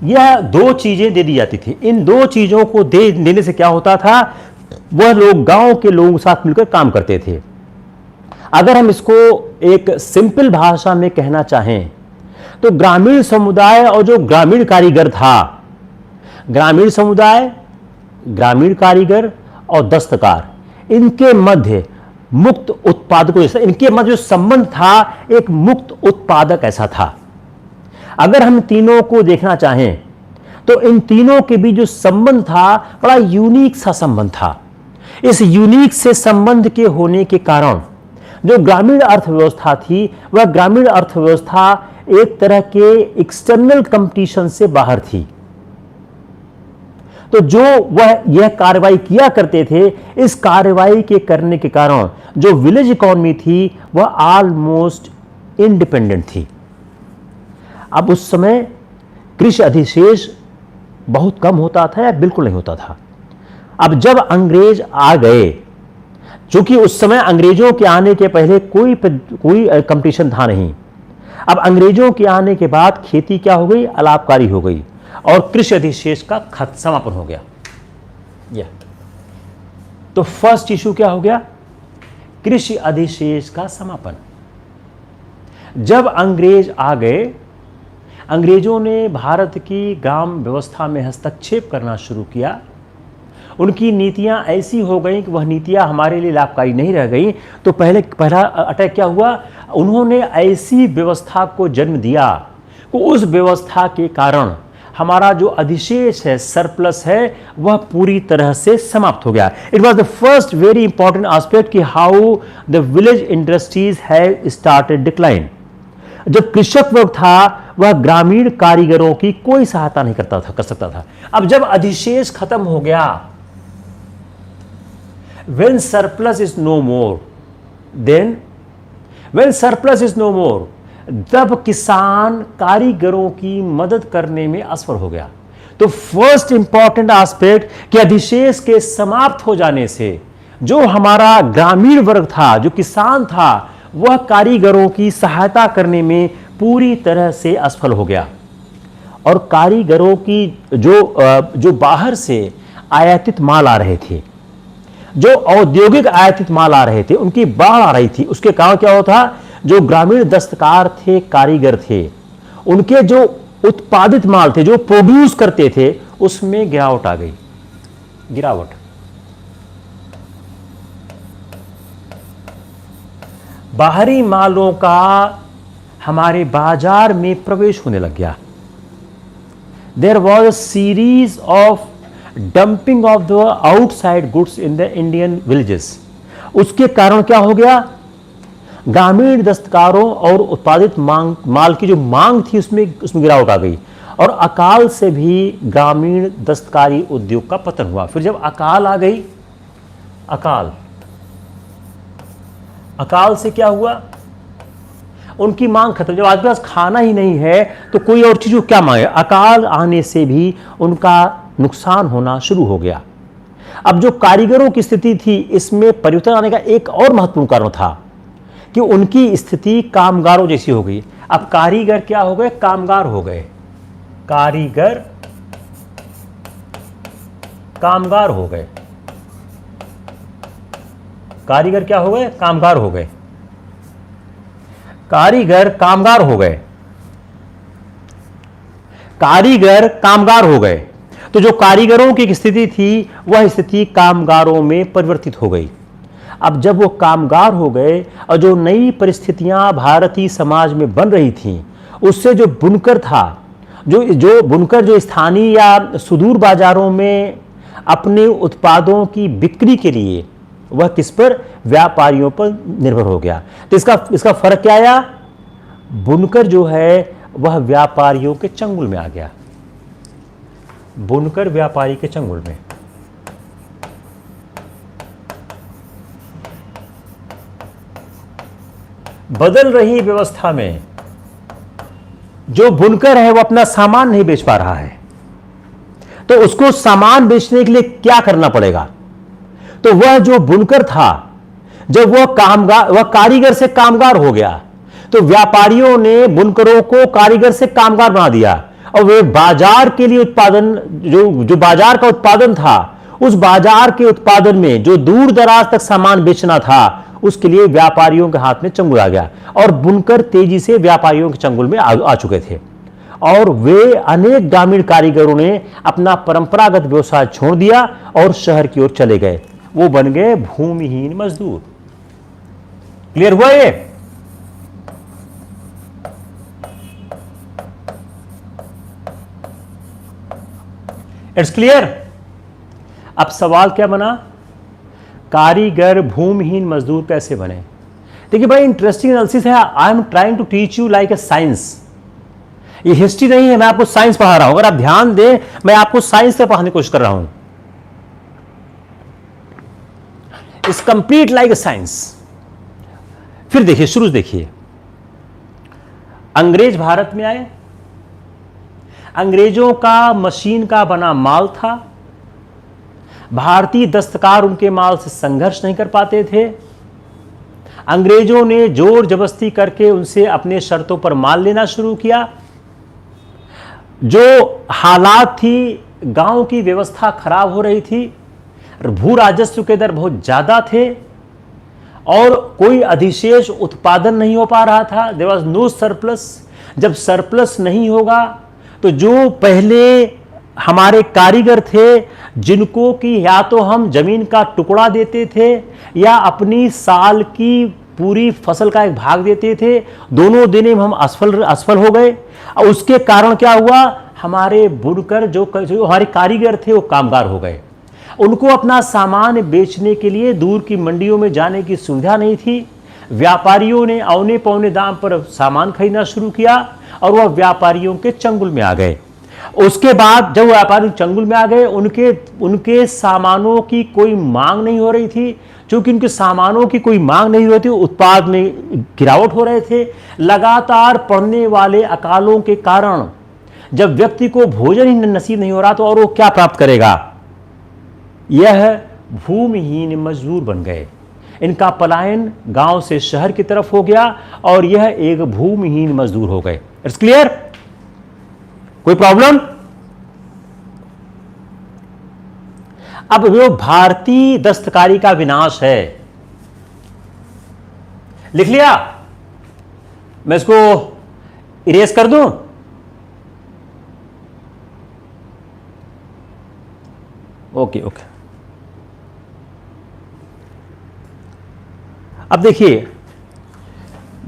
यह दो चीजें दे दी जाती थी। इन दो चीजों को देने से क्या होता था, वह लोग गांव के लोगों के साथ मिलकर काम करते थे। अगर हम इसको एक सिंपल भाषा में कहना चाहें तो ग्रामीण समुदाय और जो ग्रामीण कारीगर था, ग्रामीण समुदाय, ग्रामीण कारीगर और दस्तकार, इनके मध्य मुक्त उत्पादकों जैसा, इनके मध्य जो संबंध था एक मुक्त उत्पादक ऐसा था। अगर हम तीनों को देखना चाहें तो इन तीनों के बीच जो संबंध था बड़ा यूनिक सा संबंध था। इस यूनिक से संबंध के होने के कारण जो ग्रामीण अर्थव्यवस्था थी वह ग्रामीण अर्थव्यवस्था एक तरह के एक्सटर्नल कंपटीशन से बाहर थी। तो जो वह यह कार्रवाई किया करते थे, इस कार्रवाई के करने के कारण जो विलेज इकोनॉमी थी वह ऑलमोस्ट इंडिपेंडेंट थी। अब उस समय कृषि अधिशेष बहुत कम होता था या बिल्कुल नहीं होता था। अब जब अंग्रेज आ गए, चूंकि उस समय अंग्रेजों के आने के पहले कोई कंपटीशन था नहीं, अब अंग्रेजों के आने के बाद खेती क्या हो गई, अलाभकारी हो गई और कृषि अधिशेष का समापन हो गया। तो फर्स्ट इशू क्या हो गया, कृषि अधिशेष का समापन। जब अंग्रेज आ गए, अंग्रेजों ने भारत की ग्राम व्यवस्था में हस्तक्षेप करना शुरू किया। उनकी नीतियां ऐसी हो गई कि वह नीतियां हमारे लिए लाभकारी नहीं रह गई। तो पहला अटैक क्या हुआ, उन्होंने ऐसी व्यवस्था को जन्म दिया कि उस व्यवस्था के कारण हमारा जो अधिशेष है, सरप्लस है, वह पूरी तरह से समाप्त हो गया। It was the first very important aspect कि how the village industries have started decline. जब कृषक वर्ग था वह ग्रामीण कारीगरों की कोई सहायता नहीं कर सकता था। अब जब अधिशेष खत्म हो गया, when surplus is no more, तब किसान कारीगरों की मदद करने में असफल हो गया। तो फर्स्ट इंपॉर्टेंट एस्पेक्ट कि अधिशेष के समाप्त हो जाने से जो हमारा ग्रामीण वर्ग था, जो किसान था, वह कारीगरों की सहायता करने में पूरी तरह से असफल हो गया। और कारीगरों की जो बाहर से आयातित माल आ रहे थे, जो औद्योगिक आयातित माल आ रहे थे, उनकी बाढ़ आ रही थी। उसके कारण क्या होता, जो ग्रामीण दस्तकार थे, कारीगर थे, उनके जो उत्पादित माल थे, जो प्रोड्यूस करते थे, उसमें गिरावट आ गई। बाहरी मालों का हमारे बाजार में प्रवेश होने लग गया। There was a series of dumping of the outside goods in the Indian villages. उसके कारण क्या हो गया, ग्रामीण दस्तकारों और उत्पादित माल की जो मांग थी उसमें गिरावट आ गई और अकाल से भी ग्रामीण दस्तकारी उद्योग का पतन हुआ। फिर जब अकाल आ गई अकाल। अकाल से क्या हुआ? उनकी मांग खत्म। जब आपके पास खाना ही नहीं है तो कोई और चीज क्या मांगे? अकाल आने से भी उनका नुकसान होना शुरू हो गया। अब जो कारीगरों की स्थिति थी, इसमें परिवर्तन आने का एक और महत्वपूर्ण कारण था कि उनकी स्थिति कामगारों जैसी हो गई। अब कारीगर क्या हो गए? कामगार हो गए। कारीगर कामगार हो गए। कारीगर क्या हो गए? कामगार हो गए। कारीगर कामगार हो गए। कारीगर कामगार हो गए। तो जो कारीगरों की स्थिति थी वह स्थिति कामगारों में परिवर्तित हो गई। अब जब वो कामगार हो गए और जो नई परिस्थितियां भारतीय समाज में बन रही थीं, उससे जो बुनकर था, जो बुनकर जो स्थानीय या सुदूर बाजारों में अपने उत्पादों की बिक्री के लिए, वह किस पर? व्यापारियों पर निर्भर हो गया। तो इसका फर्क क्या आया? बुनकर जो है वह व्यापारियों के चंगुल में आ गया। बुनकर व्यापारी के चंगुल में। बदल रही व्यवस्था में जो बुनकर है वो अपना सामान नहीं बेच पा रहा है, तो उसको सामान बेचने के लिए क्या करना पड़ेगा? तो वह जो बुनकर था, जब वह कारीगर से कामगार हो गया, तो व्यापारियों ने बुनकरों को कारीगर से कामगार बना दिया और वे बाजार के लिए उत्पादन, जो बाजार का उत्पादन था, उस बाजार के उत्पादन में जो दूर दराज तक सामान बेचना था, उसके लिए व्यापारियों के हाथ में चंगुल आ गया और बुनकर तेजी से व्यापारियों के चंगुल में आ चुके थे। और वे अनेक ग्रामीण कारीगरों ने अपना परंपरागत व्यवसाय छोड़ दिया और शहर की ओर चले गए। वो बन गए भूमिहीन मजदूर। क्लियर हुआ ये? It's clear? अब सवाल क्या बना? कारीगर भूमिहीन मजदूर कैसे बने? देखिए बड़ा इंटरेस्टिंग एनालिसिस है। I am trying to teach you like a science. ये हिस्ट्री नहीं है, मैं आपको साइंस पढ़ा रहा हूं। अगर आप ध्यान दें, मैं आपको साइंस से पढ़ाने की कोशिश कर रहा हूं। It's complete like a science. फिर देखिए, शुरू से देखिए। अंग्रेज भारत में आए। अंग्रेजों का मशीन का बना माल था। भारतीय दस्तकार उनके माल से संघर्ष नहीं कर पाते थे। अंग्रेजों ने जोर जबरदस्ती करके उनसे अपने शर्तों पर माल लेना शुरू किया। जो हालात थी, गांव की व्यवस्था खराब हो रही थी, भू राजस्व के दर बहुत ज्यादा थे और कोई अधिशेष उत्पादन नहीं हो पा रहा था। There was no surplus. जब सरप्लस नहीं होगा तो जो पहले हमारे कारीगर थे, जिनको कि या तो हम जमीन का टुकड़ा देते थे या अपनी साल की पूरी फसल का एक भाग देते थे, दोनों दिन में हम असफल हो गए। और उसके कारण क्या हुआ? हमारे बुनकर जो हमारे कारीगर थे वो कामगार हो गए। उनको अपना सामान बेचने के लिए दूर की मंडियों में जाने की सुविधा नहीं थी। व्यापारियों ने औने पौने दाम पर सामान खरीदना शुरू किया और वह व्यापारियों के चंगुल में आ गए। उसके बाद जब व्यापारी चंगुल में आ गए, उनके सामानों की कोई मांग नहीं हो रही थी। क्योंकि उनके सामानों की कोई मांग नहीं हो रही थी, उत्पाद में गिरावट हो रहे थे। लगातार पड़ने वाले अकालों के कारण जब व्यक्ति को भोजन ही नसीब नहीं हो रहा, तो और वो क्या प्राप्त करेगा? यह भूमिहीन मजदूर बन गए। इनका पलायन गांव से शहर की तरफ हो गया और यह एक भूमिहीन मजदूर हो गए। It's clear? कोई प्रॉब्लम? अब वो भारतीय दस्तकारी का विनाश है। लिख लिया? मैं इसको इरेज कर दूं? Okay okay. अब देखिए,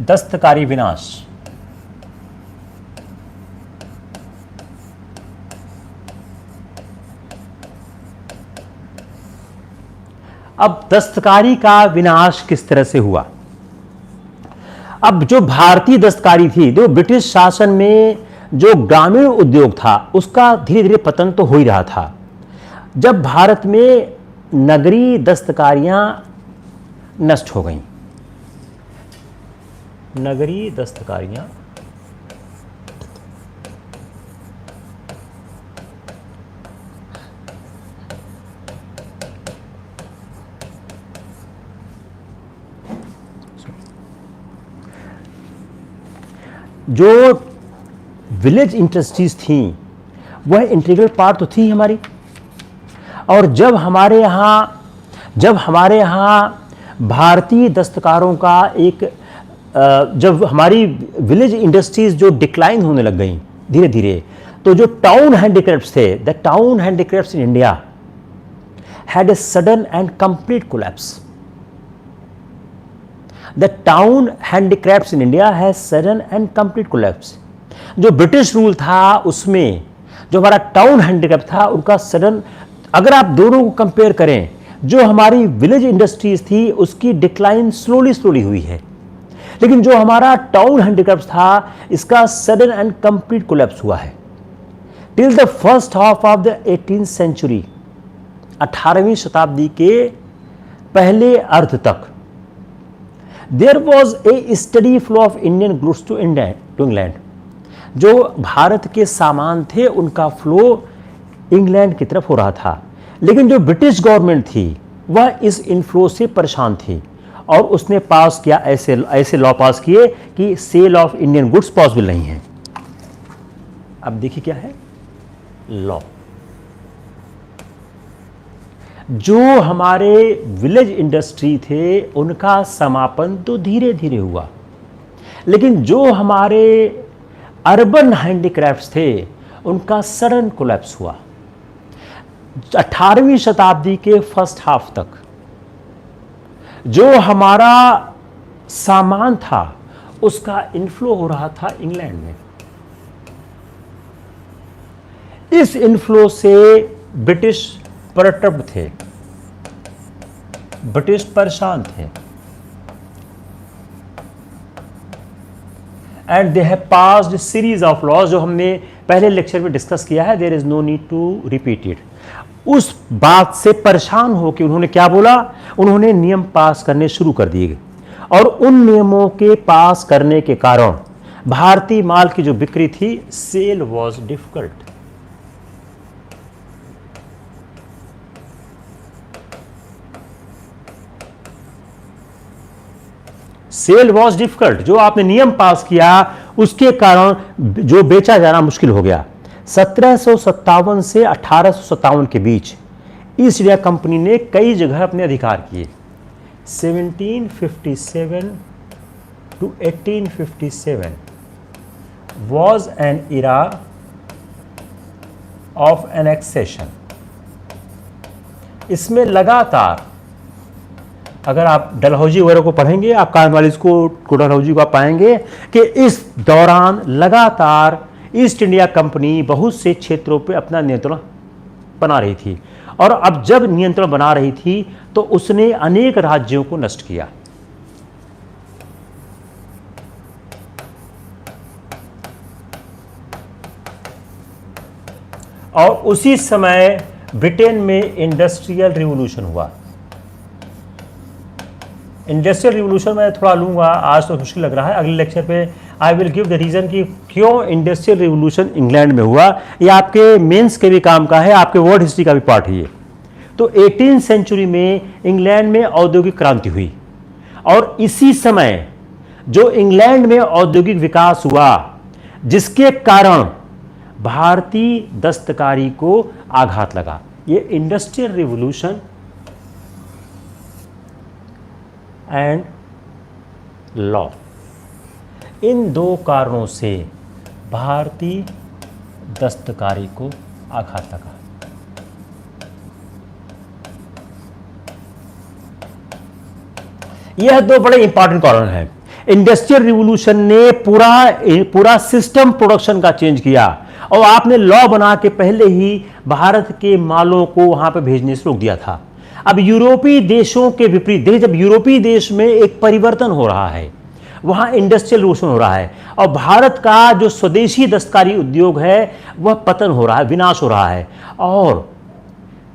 दस्तकारी विनाश। अब दस्तकारी का विनाश किस तरह से हुआ? अब जो भारतीय दस्तकारी थी, जो ब्रिटिश शासन में जो ग्रामीण उद्योग था, उसका धीरे धीरे पतन तो हो ही रहा था। जब भारत में नगरीय दस्तकारियां नष्ट हो गईं। नगरीय दस्तकारियां जो विलेज इंडस्ट्रीज थी वह इंटीग्रल पार्ट तो थी हमारी, और जब हमारे यहाँ भारतीय दस्तकारों का एक जब हमारी विलेज इंडस्ट्रीज जो डिक्लाइन होने लग गई धीरे धीरे, तो जो टाउन हैंडीक्राफ्ट्स थे, the town handicrafts in India had a sudden and complete collapse. The town handicrafts in India has sudden and complete collapse. जो ब्रिटिश रूल था उसमें जो हमारा टाउन हैंडीक्राफ्ट था उनका सडन, अगर आप दोनों को कंपेयर करें, जो हमारी विलेज इंडस्ट्रीज थी उसकी डिक्लाइन स्लोली हुई है, लेकिन जो हमारा टाउन हैंडीक्राफ्ट था इसका सडन एंड कंप्लीट कोलैप्स हुआ है। Till the first half of the 18th century, 18वीं शताब्दी के पहले अर्ध तक, there was a steady flow of Indian goods to England. जो भारत के सामान थे उनका फ्लो इंग्लैंड की तरफ हो रहा था, लेकिन जो ब्रिटिश गवर्नमेंट थी वह इस इनफ्लो से परेशान थी और उसने पास किया, ऐसे लॉ पास किए कि sale of Indian goods possible नहीं है। अब देखिए क्या है लॉ। जो हमारे विलेज इंडस्ट्री थे उनका समापन तो धीरे धीरे हुआ, लेकिन जो हमारे अर्बन हैंडीक्राफ्ट्स थे उनका सडन कोलैप्स हुआ। 18वीं शताब्दी के फर्स्ट हाफ तक जो हमारा सामान था उसका इनफ्लो हो रहा था इंग्लैंड में। इस इनफ्लो से ब्रिटिश परतृप्त थे, ब्रिटिश परेशान थे, and they have passed series of laws, जो हमने पहले लेक्चर में डिस्कस किया है, there is no need to repeat it. उस बात से परेशान होकर उन्होंने क्या बोला, उन्होंने नियम पास करने शुरू कर दिए, और उन नियमों के पास करने के कारण भारतीय माल की जो बिक्री थी, sale was difficult. Sale was difficult. जो आपने नियम पास किया उसके कारण जो बेचा जाना मुश्किल हो गया। 1757 से 1857 के बीच ईस्ट इंडिया कंपनी ने कई जगह अपने अधिकार किए। 1757 to 1857 was an era of annexation। इसमें लगातार, अगर आप डलहौजी वगैरह को पढ़ेंगे, आप कार्नवालिस को डलहौजी को आप पाएंगे कि इस दौरान लगातार ईस्ट इंडिया कंपनी बहुत से क्षेत्रों पे अपना नियंत्रण बना रही थी, और अब जब नियंत्रण बना रही थी तो उसने अनेक राज्यों को नष्ट किया। और उसी समय ब्रिटेन में इंडस्ट्रियल रिवॉल्यूशन हुआ। इंडस्ट्रियल रिवॉल्यूशन मैं थोड़ा लूंगा, आज तो मुश्किल लग रहा है, अगले लेक्चर पे I will give the reason कि क्यों इंडस्ट्रियल रिवॉल्यूशन इंग्लैंड में हुआ। ये आपके मेंस के भी काम का है, आपके वर्ल्ड हिस्ट्री का भी पार्ट है ये। तो 18th सेंचुरी में इंग्लैंड में औद्योगिक क्रांति हुई, और इसी समय जो इंग्लैंड में औद्योगिक विकास हुआ जिसके कारण भारतीय दस्तकारी को आघात लगा। ये इंडस्ट्रियल रिवॉल्यूशन एंड लॉ, इन दो कारणों से भारतीय दस्तकारी को आघात लगा। यह दो बड़े इंपॉर्टेंट कारण हैं। इंडस्ट्रियल रिवॉल्यूशन ने पूरा सिस्टम प्रोडक्शन का चेंज किया, और आपने लॉ बना के पहले ही भारत के मालों को वहां पे भेजने से रोक दिया था। अब यूरोपीय देशों के विपरीत, देखिए जब यूरोपीय देश में एक परिवर्तन हो रहा है, वहां इंडस्ट्रियल रिवॉल्यूशन हो रहा है, और भारत का जो स्वदेशी दस्तकारी उद्योग है वह पतन हो रहा है, विनाश हो रहा है। और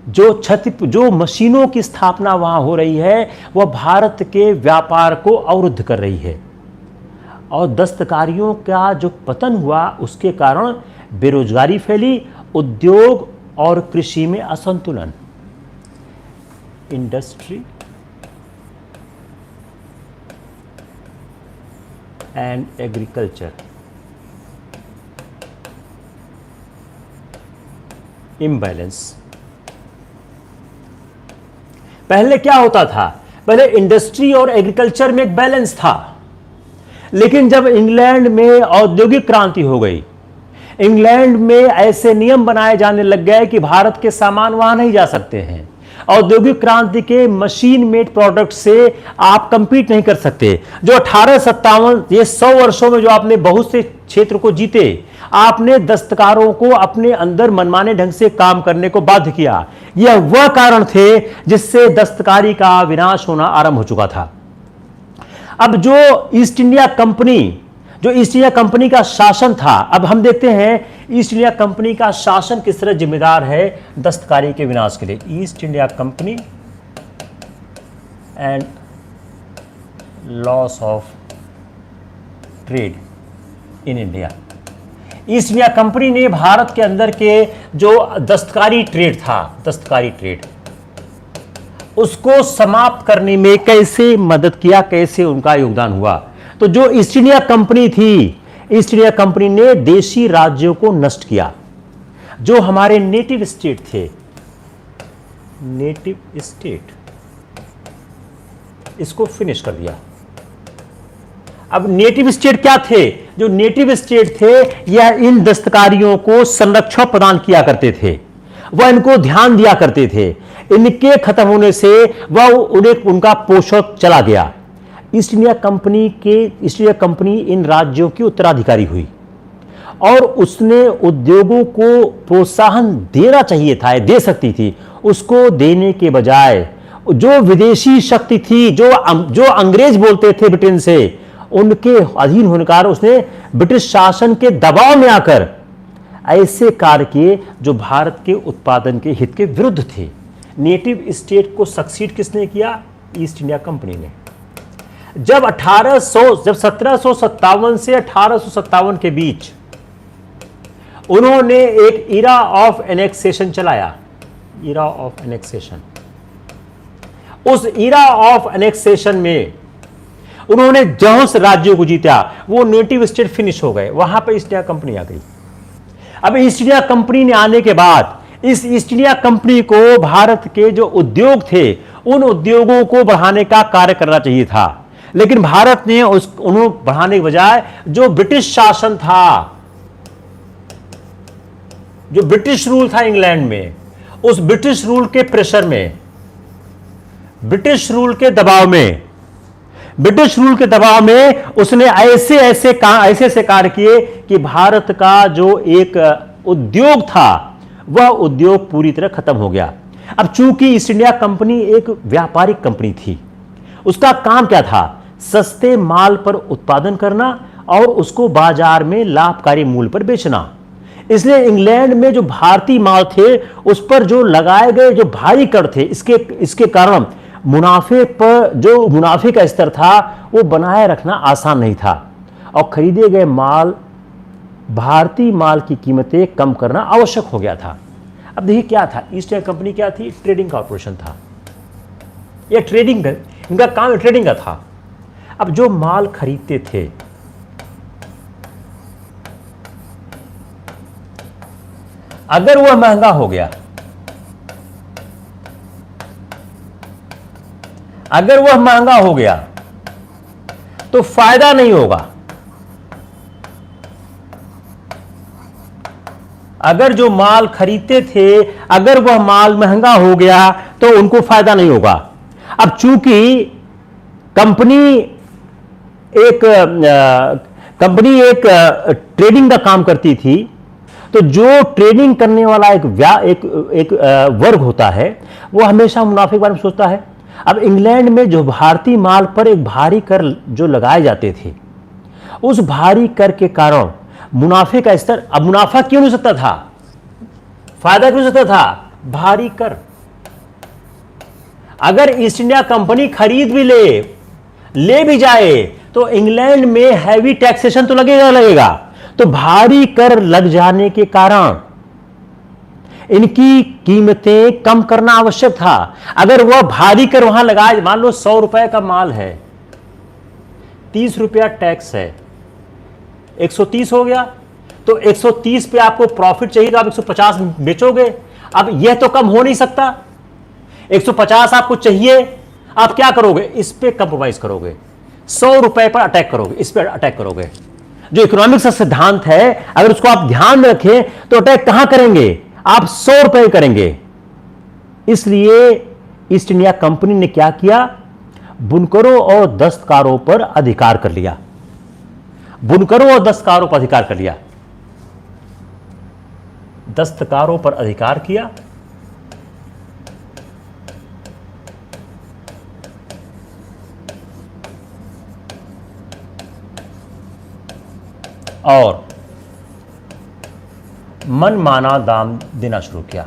जो मशीनों की स्थापना वहां हो रही है वह भारत के व्यापार को अवरुद्ध कर रही है। और दस्तकारियों का जो पतन हुआ उसके कारण बेरोजगारी फैली, उद्योग और कृषि में असंतुलन। Industry and agriculture imbalance. पहले क्या होता था, पहले इंडस्ट्री और एग्रीकल्चर में एक बैलेंस था, लेकिन जब इंग्लैंड में औद्योगिक क्रांति हो गई, इंग्लैंड में ऐसे नियम बनाए जाने लग गए कि भारत के सामान वहां नहीं जा सकते हैं। औद्योगिक क्रांति के मशीन मेड प्रोडक्ट से आप कंपीट नहीं कर सकते। जो 1857 ये 100 वर्षों में जो आपने बहुत से क्षेत्र को जीते, आपने दस्तकारों को अपने अंदर मनमाने ढंग से काम करने को बाध्य किया। यह वह कारण थे जिससे दस्तकारी का विनाश होना आरंभ हो चुका था। अब जो ईस्ट इंडिया कंपनी का शासन था, अब हम देखते हैं ईस्ट इंडिया कंपनी का शासन किस तरह जिम्मेदार है दस्तकारी के विनाश के लिए। East India company and loss of trade in India. East India company ने भारत के अंदर के जो दस्तकारी ट्रेड उसको समाप्त करने में कैसे मदद किया, कैसे उनका योगदान हुआ। तो जो ईस्ट इंडिया कंपनी थी, ईस्ट इंडिया कंपनी ने देशी राज्यों को नष्ट किया। जो हमारे नेटिव स्टेट थे, नेटिव स्टेट, इसको फिनिश कर दिया। अब नेटिव स्टेट क्या थे? जो नेटिव स्टेट थे यह इन दस्तकारियों को संरक्षण प्रदान किया करते थे, वह इनको ध्यान दिया करते थे। इनके खत्म होने से वह उनका पोषण चला गया। ईस्ट इंडिया कंपनी इन राज्यों की उत्तराधिकारी हुई और उसने उद्योगों को प्रोत्साहन देना चाहिए था, दे सकती थी। उसको देने के बजाय जो विदेशी शक्ति थी, जो अंग्रेज बोलते थे ब्रिटेन से, उनके अधीन होने का उसने ब्रिटिश शासन के दबाव में आकर ऐसे कार्य किए जो भारत के उत्पादन के हित के विरुद्ध थे। नेटिव स्टेट को सक्सीड किसने किया? ईस्ट इंडिया कंपनी ने। जब 1757 से 1857 के बीच उन्होंने एक इरा ऑफ एनेक्सेशन चलाया, इरा ऑफ एनेक्सेशन। उस इरा ऑफ एनेक्सेशन में उन्होंने जहां से राज्यों को जीता, वो नेटिव स्टेट फिनिश हो गए, वहां पर ईस्ट इंडिया कंपनी आ गई। अब ईस्ट इंडिया कंपनी ने आने के बाद इस ईस्ट इंडिया कंपनी को भारत के जो उद्योग थे उन उद्योगों को बढ़ाने का कार्य करना चाहिए था, लेकिन भारत ने उन्हें बढ़ाने के बजाय जो ब्रिटिश शासन था, जो ब्रिटिश रूल था इंग्लैंड में, उस ब्रिटिश रूल के प्रेशर में, ब्रिटिश रूल के दबाव में उसने ऐसे कार्य किए कि भारत का जो एक उद्योग था वह उद्योग पूरी तरह खत्म हो गया। अब चूंकि ईस्ट इंडिया कंपनी एक व्यापारिक कंपनी थी, उसका काम क्या था? सस्ते माल पर उत्पादन करना और उसको बाजार में लाभकारी मूल्य पर बेचना। इसलिए इंग्लैंड में जो भारतीय माल थे उस पर जो लगाए गए जो भारी कर थे, इसके कारण मुनाफे का स्तर था वो बनाए रखना आसान नहीं था और खरीदे गए भारतीय माल की कीमतें कम करना आवश्यक हो गया था। अब देखिए क्या था, ईस्ट इंडिया कंपनी क्या थी? ट्रेडिंग कॉर्पोरेशन था। यह ट्रेडिंग, इनका काम ट्रेडिंग का था। अब जो माल खरीदते थे, अगर वह महंगा हो गया, तो फायदा नहीं होगा। अगर जो माल खरीदते थे, अगर वह माल महंगा हो गया तो उनको फायदा नहीं होगा। अब चूंकि कंपनी एक ट्रेडिंग का काम करती थी, तो जो ट्रेडिंग करने वाला एक वर्ग होता है वो हमेशा मुनाफे के बारे में सोचता है। अब इंग्लैंड में जो भारतीय माल पर एक भारी कर जो लगाए जाते थे, उस भारी कर के कारण मुनाफे का स्तर, अब मुनाफा क्यों नहीं सकता था, फायदा क्यों सकता था? भारी कर। अगर ईस्ट इंडिया कंपनी खरीद भी ले भी जाए तो इंग्लैंड में हैवी टैक्सेशन तो लगेगा। तो भारी कर लग जाने के कारण इनकी कीमतें कम करना आवश्यक था। अगर वह भारी कर वहां लगाए, मान लो 100 रुपए का माल है, 30 रुपया टैक्स है, 130 हो गया, तो 130 पे आपको प्रॉफिट चाहिए तो आप 150 बेचोगे। अब यह तो कम हो नहीं सकता, 150 आपको चाहिए, आप क्या करोगे, इस पे कंप्रोमाइज करोगे, 100 रुपए पर अटैक करोगे, इस पे अटैक करोगे। जो इकोनॉमिक्स का सिद्धांत है अगर उसको आप ध्यान में रखें तो अटैक कहां करेंगे, आप 100 रुपए करेंगे। इसलिए ईस्ट इंडिया कंपनी ने क्या किया, बुनकरों और दस्तकारों पर अधिकार कर लिया, बुनकरों और दस्तकारों पर अधिकार कर लिया, दस्तकारों पर अधिकार किया, और मनमाना दाम देना शुरू किया।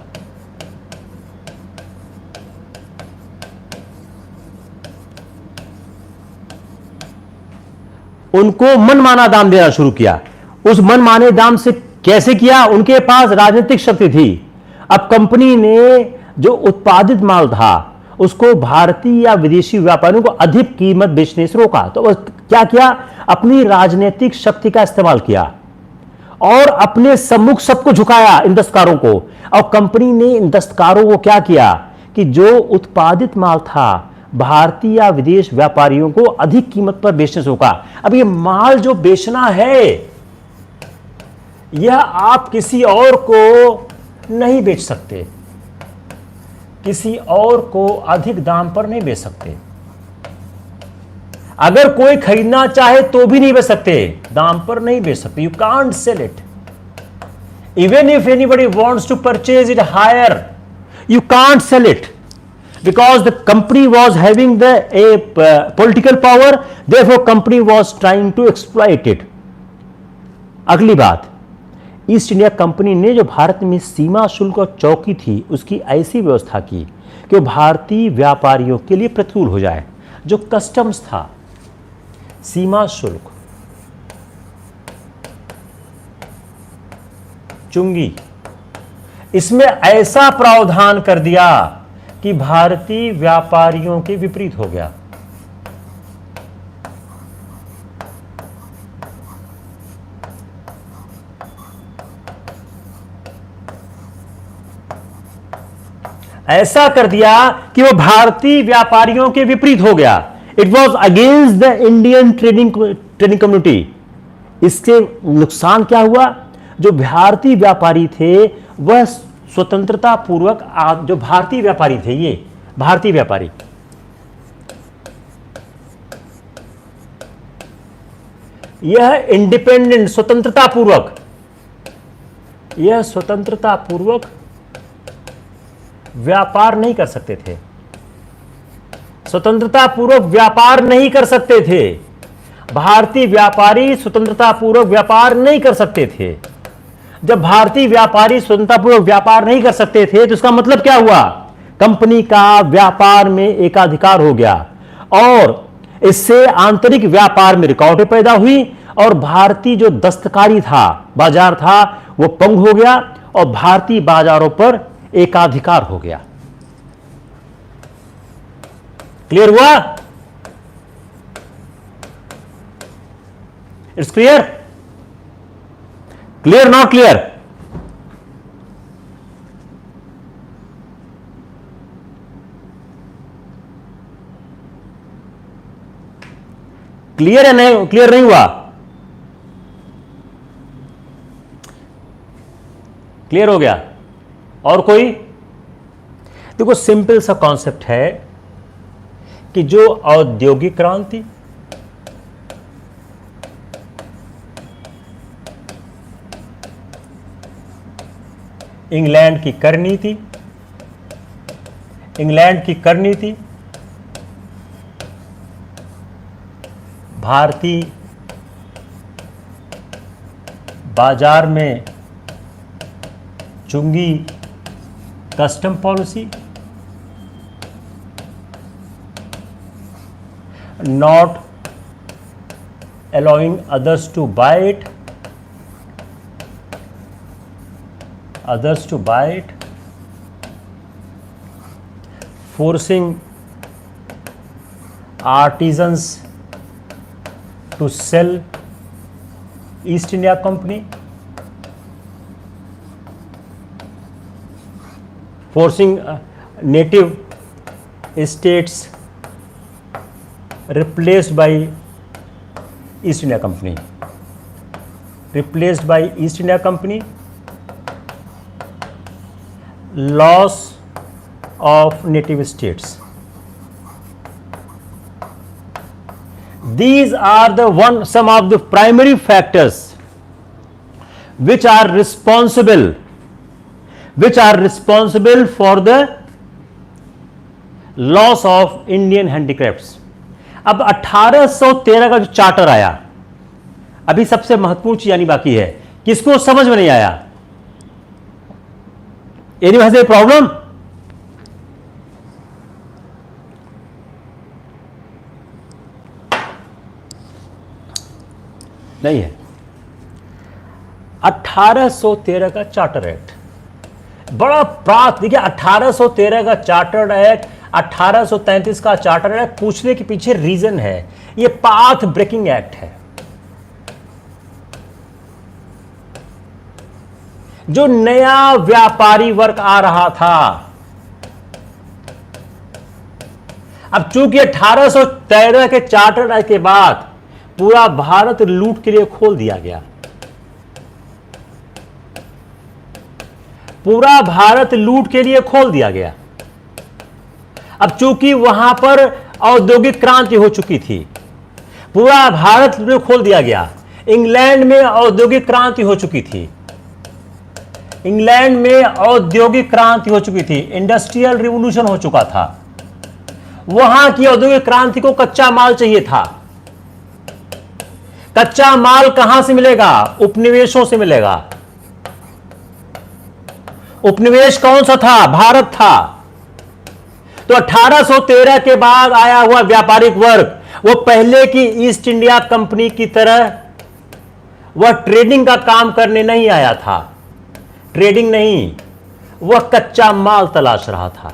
उनको मनमाना दाम देना शुरू किया। उस मनमाने दाम से कैसे किया, उनके पास राजनीतिक शक्ति थी। अब कंपनी ने जो उत्पादित माल था उसको भारतीय या विदेशी व्यापारियों को अधिक कीमत बेचने से रोका। तो क्या किया, अपनी राजनीतिक शक्ति का इस्तेमाल किया और अपने सम्मुख सबको झुकाया, इन दस्तकारों को। और कंपनी ने इन दस्तकारों को क्या किया कि जो उत्पादित माल था भारतीय या विदेश व्यापारियों को अधिक कीमत पर बेचने से रोका। अब ये माल जो बेचना है यह आप किसी और को नहीं बेच सकते, किसी और को अधिक दाम पर नहीं बेच सकते। अगर कोई खरीदना चाहे तो भी नहीं बेच सकते, दाम पर नहीं बेच सकते। You can't sell it even if anybody wants to purchase it higher, you can't sell it because the company was having the political power, therefore company was trying to exploit it. अगली बात, east India company ने जो भारत में सीमा शुल्क और चौकी थी उसकी ऐसी व्यवस्था की कि भारतीय व्यापारियों के लिए प्रतिकूल हो जाए। जो कस्टम्स था, सीमा शुल्क, चुंगी, इसमें ऐसा प्रावधान कर दिया कि भारतीय व्यापारियों के विपरीत हो गया। ऐसा कर दिया कि वो भारतीय व्यापारियों के विपरीत हो गया। It was against the Indian trading community. इसके नुकसान क्या हुआ, जो भारतीय व्यापारी थे वह स्वतंत्रता पूर्वक, जो भारतीय व्यापारी थे, ये भारतीय व्यापारी यह इंडिपेंडेंट, स्वतंत्रता पूर्वक, यह स्वतंत्रता पूर्वक व्यापार नहीं कर सकते थे, स्वतंत्रता पूर्वक व्यापार नहीं कर सकते थे। भारतीय व्यापारी स्वतंत्रता पूर्वक व्यापार नहीं कर सकते थे। जब भारतीय व्यापारी स्वतंत्रतापूर्वक व्यापार नहीं कर सकते थे तो इसका मतलब क्या हुआ, कंपनी का व्यापार में एकाधिकार हो गया और इससे आंतरिक व्यापार में रुकावटें पैदा हुई और भारतीय जो दस्तकारी था, बाजार था, वो पंग हो गया और भारतीय बाजारों पर एकाधिकार हो गया। क्लियर हुआ? It's clear? Clear not clear? Clear है? नहीं क्लियर नहीं हुआ? क्लियर हो गया? और कोई? देखो सिंपल सा कॉन्सेप्ट है कि जो औद्योगिक क्रांति, इंग्लैंड की कर नीति, इंग्लैंड की कर नीति भारतीय बाजार में चुंगी custom policy, not allowing others to buy it, forcing artisans to sell East India Company, forcing native states replaced by East India Company, loss of native states. These are some of the primary factors which are responsible for the loss of Indian handicrafts. अब 1813 का जो charter आया, अभी सबसे महत्वपूर्ण चीज आनी बाकी है, किसको समझ में नहीं आया? Any has a problem? नहीं है। 1813 का चार्टर एक्ट बड़ा देखिए 1813 का चार्टर्ड एक्ट, 1833 का चार्टर एक्ट पूछने के पीछे रीजन है, ये पाथ ब्रेकिंग एक्ट है। जो नया व्यापारी वर्ग आ रहा था, अब चूंकि 1813 के चार्टर एक्ट के बाद पूरा भारत लूट के लिए खोल दिया गया, पूरा भारत लूट के लिए खोल दिया गया। अब चूंकि वहां पर औद्योगिक क्रांति हो चुकी थी, पूरा भारत में खोल दिया गया। इंग्लैंड में औद्योगिक क्रांति हो चुकी थी, इंडस्ट्रियल रिवॉल्यूशन हो चुका था। वहां की औद्योगिक क्रांति को कच्चा माल चाहिए था। कच्चा माल कहां से मिलेगा? उपनिवेशों से मिलेगा। उपनिवेश कौन सा था? भारत था। तो 1813 के बाद आया हुआ व्यापारिक वर्ग, वो पहले की ईस्ट इंडिया कंपनी की तरह वह ट्रेडिंग का काम करने नहीं आया था। ट्रेडिंग नहीं, वह कच्चा माल तलाश रहा था।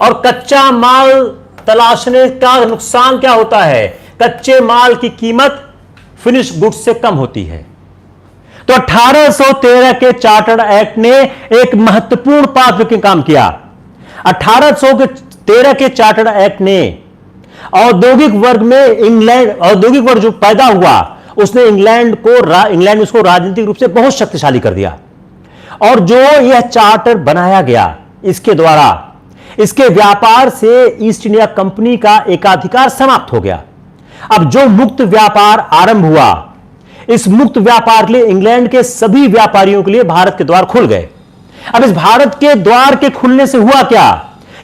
और कच्चा माल तलाशने का नुकसान क्या होता है? कच्चे माल की कीमत फिनिश गुड्स से कम होती है। तो 1813 के चार्टर्ड एक्ट ने एक महत्वपूर्ण पात्र के काम किया। 1813 के चार्टर्ड एक्ट ने औद्योगिक वर्ग जो पैदा हुआ, उसने इंग्लैंड में उसको राजनीतिक रूप से बहुत शक्तिशाली कर दिया। और जो यह चार्टर बनाया गया, इसके द्वारा इसके व्यापार से ईस्ट इंडिया कंपनी का एकाधिकार समाप्त हो गया। अब जो मुक्त व्यापार आरंभ हुआ, इस मुक्त व्यापार के लिए इंग्लैंड के सभी व्यापारियों के लिए भारत के द्वार खुल गए। अब इस भारत के द्वार के खुलने से हुआ क्या?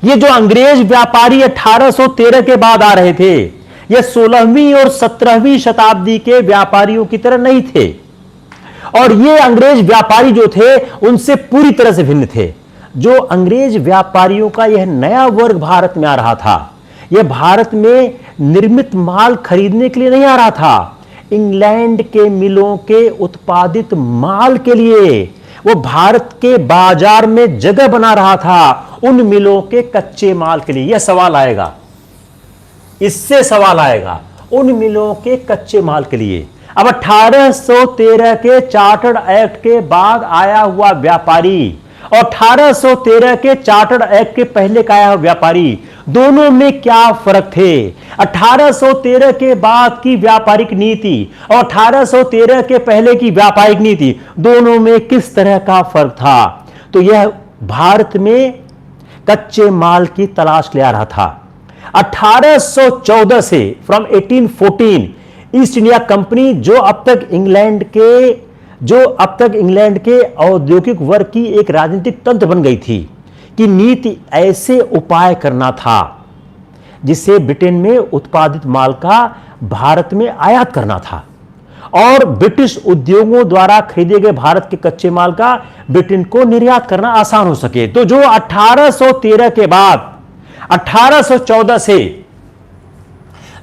ये जो अंग्रेज व्यापारी 1813 के बाद आ रहे थे, ये 16वीं और 17वीं शताब्दी के व्यापारियों की तरह नहीं थे। और ये अंग्रेज व्यापारी जो थे, उनसे पूरी तरह से भिन्न थे। जो अंग्रेज व्यापारियों का यह नया वर्ग भारत में आ रहा था, यह भारत में निर्मित माल खरीदने के लिए नहीं आ रहा था। इंग्लैंड के मिलों के उत्पादित माल के लिए वो भारत के बाजार में जगह बना रहा था, उन मिलों के कच्चे माल के लिए। यह सवाल आएगा, इससे सवाल आएगा, उन मिलों के कच्चे माल के लिए। अब 1813 के चार्टर्ड एक्ट के बाद आया हुआ व्यापारी और 1813 के चार्टर्ड एक्ट के पहले का आया हुआ व्यापारी, दोनों में क्या फर्क थे? 1813 के बाद की व्यापारिक नीति और 1813 के पहले की व्यापारिक नीति, दोनों में किस तरह का फर्क था? तो यह भारत में कच्चे माल की तलाश ले आ रहा था। 1814 से फ्रॉम 1814 ईस्ट इंडिया कंपनी, जो अब तक इंग्लैंड के औद्योगिक वर्ग की एक राजनीतिक तंत्र बन गई थी, कि नीति ऐसे उपाय करना था जिससे ब्रिटेन में उत्पादित माल का भारत में आयात करना था और ब्रिटिश उद्योगों द्वारा खरीदे गए भारत के कच्चे माल का ब्रिटेन को निर्यात करना आसान हो सके। तो जो 1813 के बाद 1814 से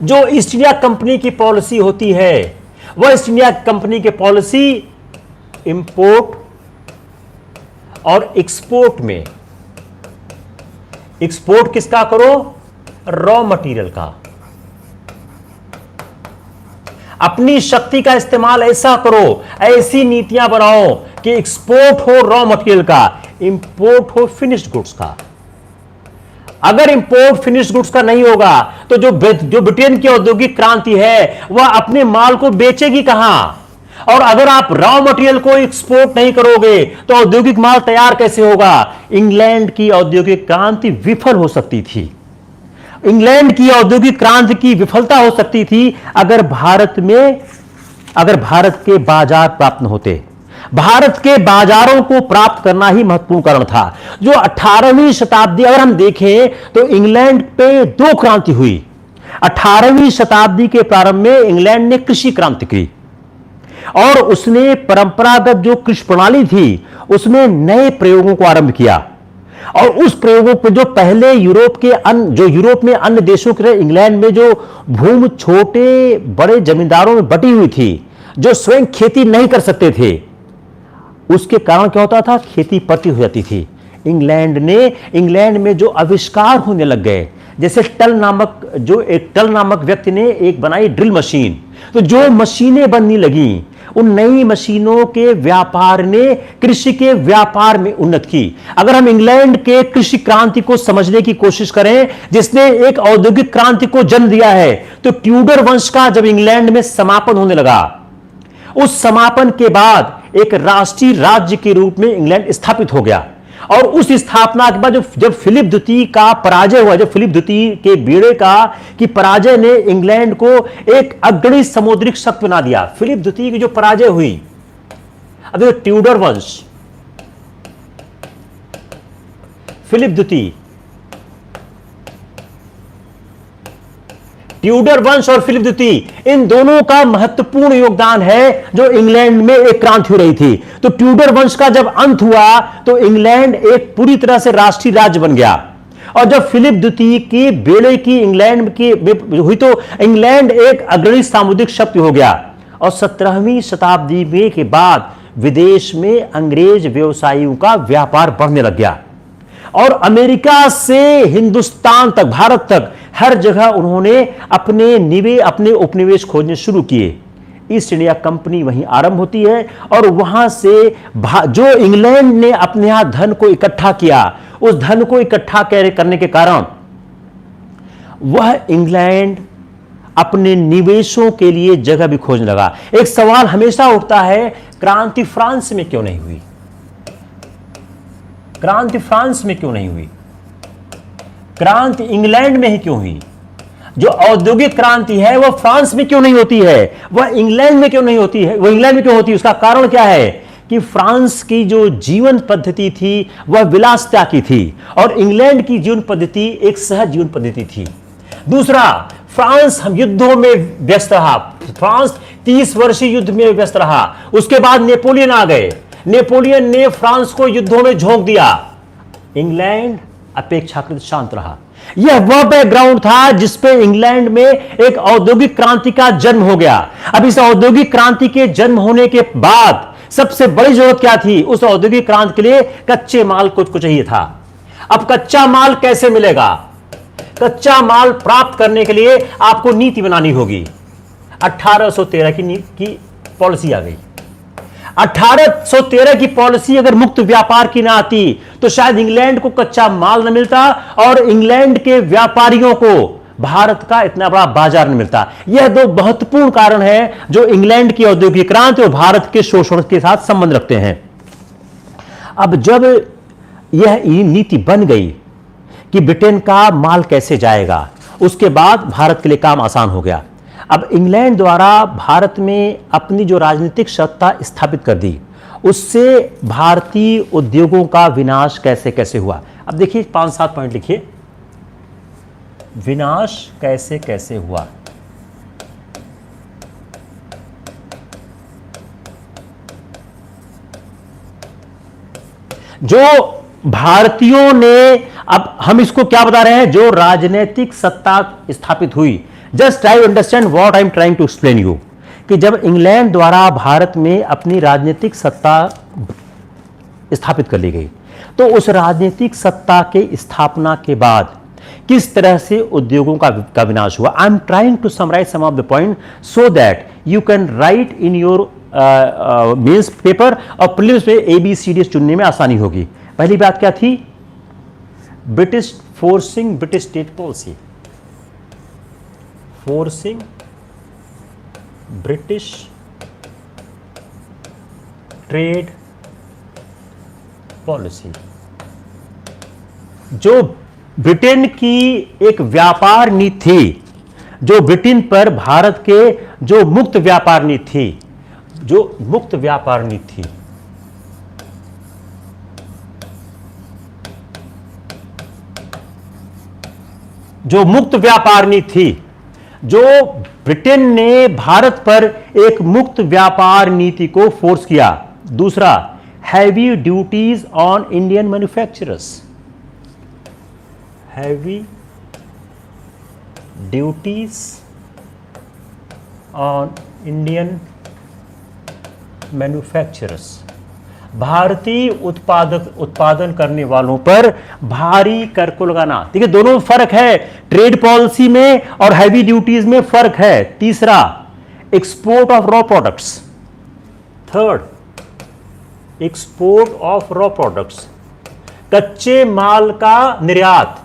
जो ईस्ट इंडिया कंपनी की पॉलिसी होती है, वह ईस्ट इंडिया कंपनी की पॉलिसी इंपोर्ट और एक्सपोर्ट में, एक्सपोर्ट किसका करो? रॉ मटेरियल का। अपनी शक्ति का इस्तेमाल ऐसा करो, ऐसी नीतियां बनाओ कि एक्सपोर्ट हो रॉ मटेरियल का, इंपोर्ट हो फिनिश्ड गुड्स का। अगर इंपोर्ट फिनिश्ड गुड्स का नहीं होगा तो जो ब्रिटेन की औद्योगिक क्रांति है वह अपने माल को बेचेगी कहां? और अगर आप रॉ मटेरियल को एक्सपोर्ट नहीं करोगे तो औद्योगिक माल तैयार कैसे होगा? इंग्लैंड की औद्योगिक क्रांति विफल हो सकती थी। इंग्लैंड की औद्योगिक क्रांति की विफलता हो सकती थी अगर भारत के बाजार प्राप्त न होते। भारत के बाजारों को प्राप्त करना ही महत्वपूर्ण कारण था। जो 18वीं शताब्दी अगर हम देखें तो इंग्लैंड पे दो क्रांति हुई। 18वीं शताब्दी के प्रारंभ में इंग्लैंड ने कृषि क्रांति की और उसने परंपरागत जो कृषि प्रणाली थी उसमें नए प्रयोगों को आरंभ किया। और उस प्रयोगों को जो पहले यूरोप में अन्य देशों के, इंग्लैंड में जो भूमि छोटे बड़े जमींदारों में बटी हुई थी, जो स्वयं खेती नहीं कर सकते थे, उसके कारण क्या होता था? खेती पटी हो जाती थी। इंग्लैंड में जो आविष्कार होने लग गए, जैसे टल नामक व्यक्ति ने एक बनाई ड्रिल मशीन, तो जो मशीनें बनने लगी, उन नई मशीनों के व्यापार ने कृषि के व्यापार में उन्नति की। अगर हम इंग्लैंड के कृषि क्रांति को समझने की कोशिश करें, जिसने एक औद्योगिक क्रांति को जन्म दिया है, तो ट्यूडर वंश का जब इंग्लैंड में समापन होने लगा, उस समापन के बाद एक राष्ट्रीय राज्य के रूप में इंग्लैंड स्थापित हो गया। और उस स्थापना के बाद जब फिलिप द्वितीय का पराजय हुआ, जब फिलिप द्वितीय के बेड़े की पराजय ने इंग्लैंड को एक अग्रणी समुद्रिक शक्ति बना दिया। फिलिप द्वितीय की जो पराजय हुई, अब देखो ट्यूडर वंश, फिलिप द्वितीय, ट्यूडर वंश और फिलिप द्वितीय, इन दोनों का महत्वपूर्ण योगदान है जो इंग्लैंड में एक क्रांति हो रही थी। तो ट्यूडर वंश का जब अंत हुआ तो इंग्लैंड एक पूरी तरह से राष्ट्रीय राज्य बन गया। और जब फिलिप द्वितीय की बेड़े की इंग्लैंड की हुई तो इंग्लैंड एक अग्रणी सामुद्रिक शक्ति हो गया। और 17वीं शताब्दी में के बाद विदेश में अंग्रेज व्यवसायियों का व्यापार बढ़ने लग गया और अमेरिका से हिंदुस्तान तक, भारत तक, हर जगह उन्होंने अपने उपनिवेश खोजने शुरू किए। ईस्ट इंडिया कंपनी वहीं आरंभ होती है और वहां से जो इंग्लैंड ने अपने यहां धन को इकट्ठा किया, उस धन को इकट्ठा करने के कारण वह इंग्लैंड अपने निवेशों के लिए जगह भी खोजने लगा। एक सवाल हमेशा उठता है, क्रांति फ्रांस में क्यों नहीं हुई? क्रांति फ्रांस में क्यों नहीं हुई? क्रांति इंग्लैंड में ही क्यों हुई? जो औद्योगिक क्रांति है वह फ्रांस में क्यों नहीं होती है, वह इंग्लैंड में क्यों नहीं होती है? वह इंग्लैंड में क्यों होती है? उसका कारण क्या है कि फ्रांस की जो जीवन पद्धति थी वह विलासिता की थी और इंग्लैंड की जीवन पद्धति एक सहज जीवन पद्धति थी। दूसरा, फ्रांस हम युद्धों में व्यस्त रहा। फ्रांस 30 वर्षीय युद्ध में व्यस्त रहा। उसके बाद नेपोलियन आ गए, नेपोलियन ने फ्रांस को युद्धों में झोंक दिया। इंग्लैंड अपेक्षाकृत शांत रहा। यह वह बैकग्राउंड था जिसपे इंग्लैंड में एक औद्योगिक क्रांति का जन्म हो गया। अब इस औद्योगिक क्रांति के जन्म होने के बाद सबसे बड़ी जरूरत क्या थी? उस औद्योगिक क्रांति के लिए कच्चे माल को चाहिए था। अब कच्चा माल कैसे मिलेगा? कच्चा माल प्राप्त करने के लिए आपको नीति बनानी होगी। 1813 की पॉलिसी आ गई। 1813 की पॉलिसी अगर मुक्त व्यापार की ना आती तो शायद इंग्लैंड को कच्चा माल न मिलता और इंग्लैंड के व्यापारियों को भारत का इतना बड़ा बाजार न मिलता। यह दो महत्वपूर्ण कारण हैं जो इंग्लैंड की औद्योगिक क्रांति और भारत के शोषण के साथ संबंध रखते हैं। अब जब यह नीति बन गई कि ब्रिटेन का माल कैसे जाएगा, उसके बाद भारत के लिए काम आसान हो गया। अब इंग्लैंड द्वारा भारत में अपनी जो राजनीतिक सत्ता स्थापित कर दी, उससे भारतीय उद्योगों का विनाश कैसे कैसे हुआ। अब देखिए 5-7 पॉइंट लिखिए। विनाश कैसे कैसे हुआ। जो भारतीयों ने, अब हम इसको क्या बता रहे हैं, जो राजनीतिक सत्ता स्थापित हुई, just try to understand what I am trying to explain you, कि जब इंग्लैंड द्वारा भारत में अपनी राजनीतिक सत्ता स्थापित कर ली गई, तो उस राजनीतिक सत्ता के स्थापना के बाद किस तरह से उद्योगों का विनाश हुआ। I am trying to summarise some of the point so that you can write in your mains paper और प्रीलिम्स में ABCD चुनने में आसानी होगी। पहली बात क्या थी? British forcing British state policy, forcing British trade policy, जो ब्रिटेन की एक व्यापार नीति थी, जो ब्रिटेन पर भारत के जो मुक्त व्यापार नीति थी, जो मुक्त व्यापार नीति थी, जो मुक्त व्यापार नीति थी, जो ब्रिटेन ने भारत पर एक मुक्त व्यापार नीति को फोर्स किया। दूसरा, heavy duties on Indian manufacturers, heavy duties on Indian manufacturers, भारतीय उत्पादन करने वालों पर भारी कर को लगाना। देखिए दोनों में फर्क है, ट्रेड पॉलिसी में और हैवी ड्यूटीज में फर्क है। तीसरा, export of raw products. Third, export of raw products, कच्चे माल का निर्यात।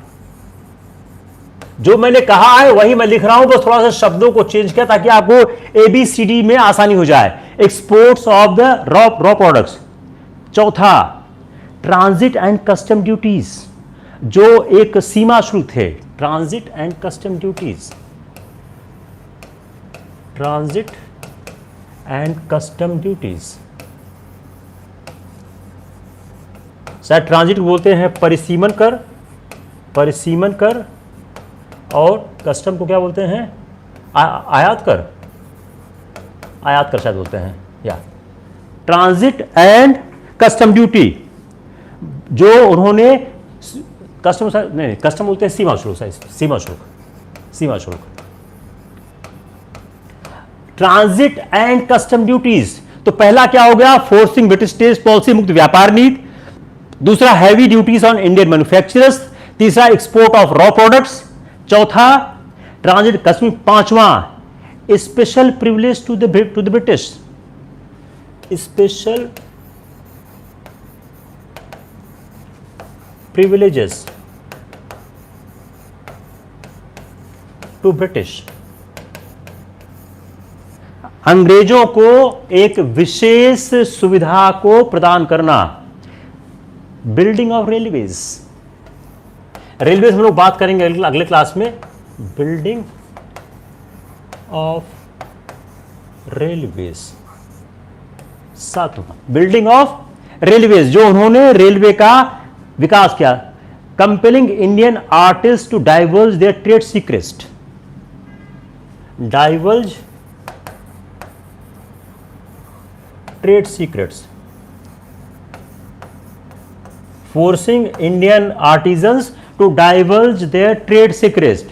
जो मैंने कहा है वही मैं लिख रहा हूं, बस थोड़ा सा शब्दों को चेंज किया ताकि आपको ABCD में आसानी हो जाए। Exports of the raw products. चौथा, ट्रांजिट एंड कस्टम ड्यूटीज, जो एक सीमा शुल्क थे। Transit and custom duties, transit and custom duties. शायद ट्रांजिट बोलते हैं परिसीमन कर, परिसीमन कर, और कस्टम को क्या बोलते हैं? आयात कर, आयात कर शायद बोलते हैं। या ट्रांजिट एंड कस्टम ड्यूटी, जो उन्होंने कस्टम नहीं, कस्टम बोलते हैं सीमा शुल्क, सीमा शुल्क, सीमा शुल्क। ट्रांजिट एंड कस्टम ड्यूटीज, तो पहला क्या हो गया? फोर्सिंग ब्रिटिश स्टेट पॉलिसी, मुक्त व्यापार नीति। दूसरा, heavy duties on Indian manufacturers. तीसरा, एक्सपोर्ट ऑफ रॉ प्रोडक्ट्स। चौथा, ट्रांजिट कस्टम। पांचवा, special privilege to the British, special privileges to British, अंग्रेजों को एक विशेष सुविधा को प्रदान करना। बिल्डिंग ऑफ रेलवेज, रेलवेज हम लोग बात करेंगे अगले क्लास में। Building of railways. सातवां, बिल्डिंग ऑफ रेलवेज, जो उन्होंने रेलवे का विकास किया। Compelling Indian artist to divulge their trade secrets, divulge trade secrets. Forcing Indian artisans to divulge their trade secrets,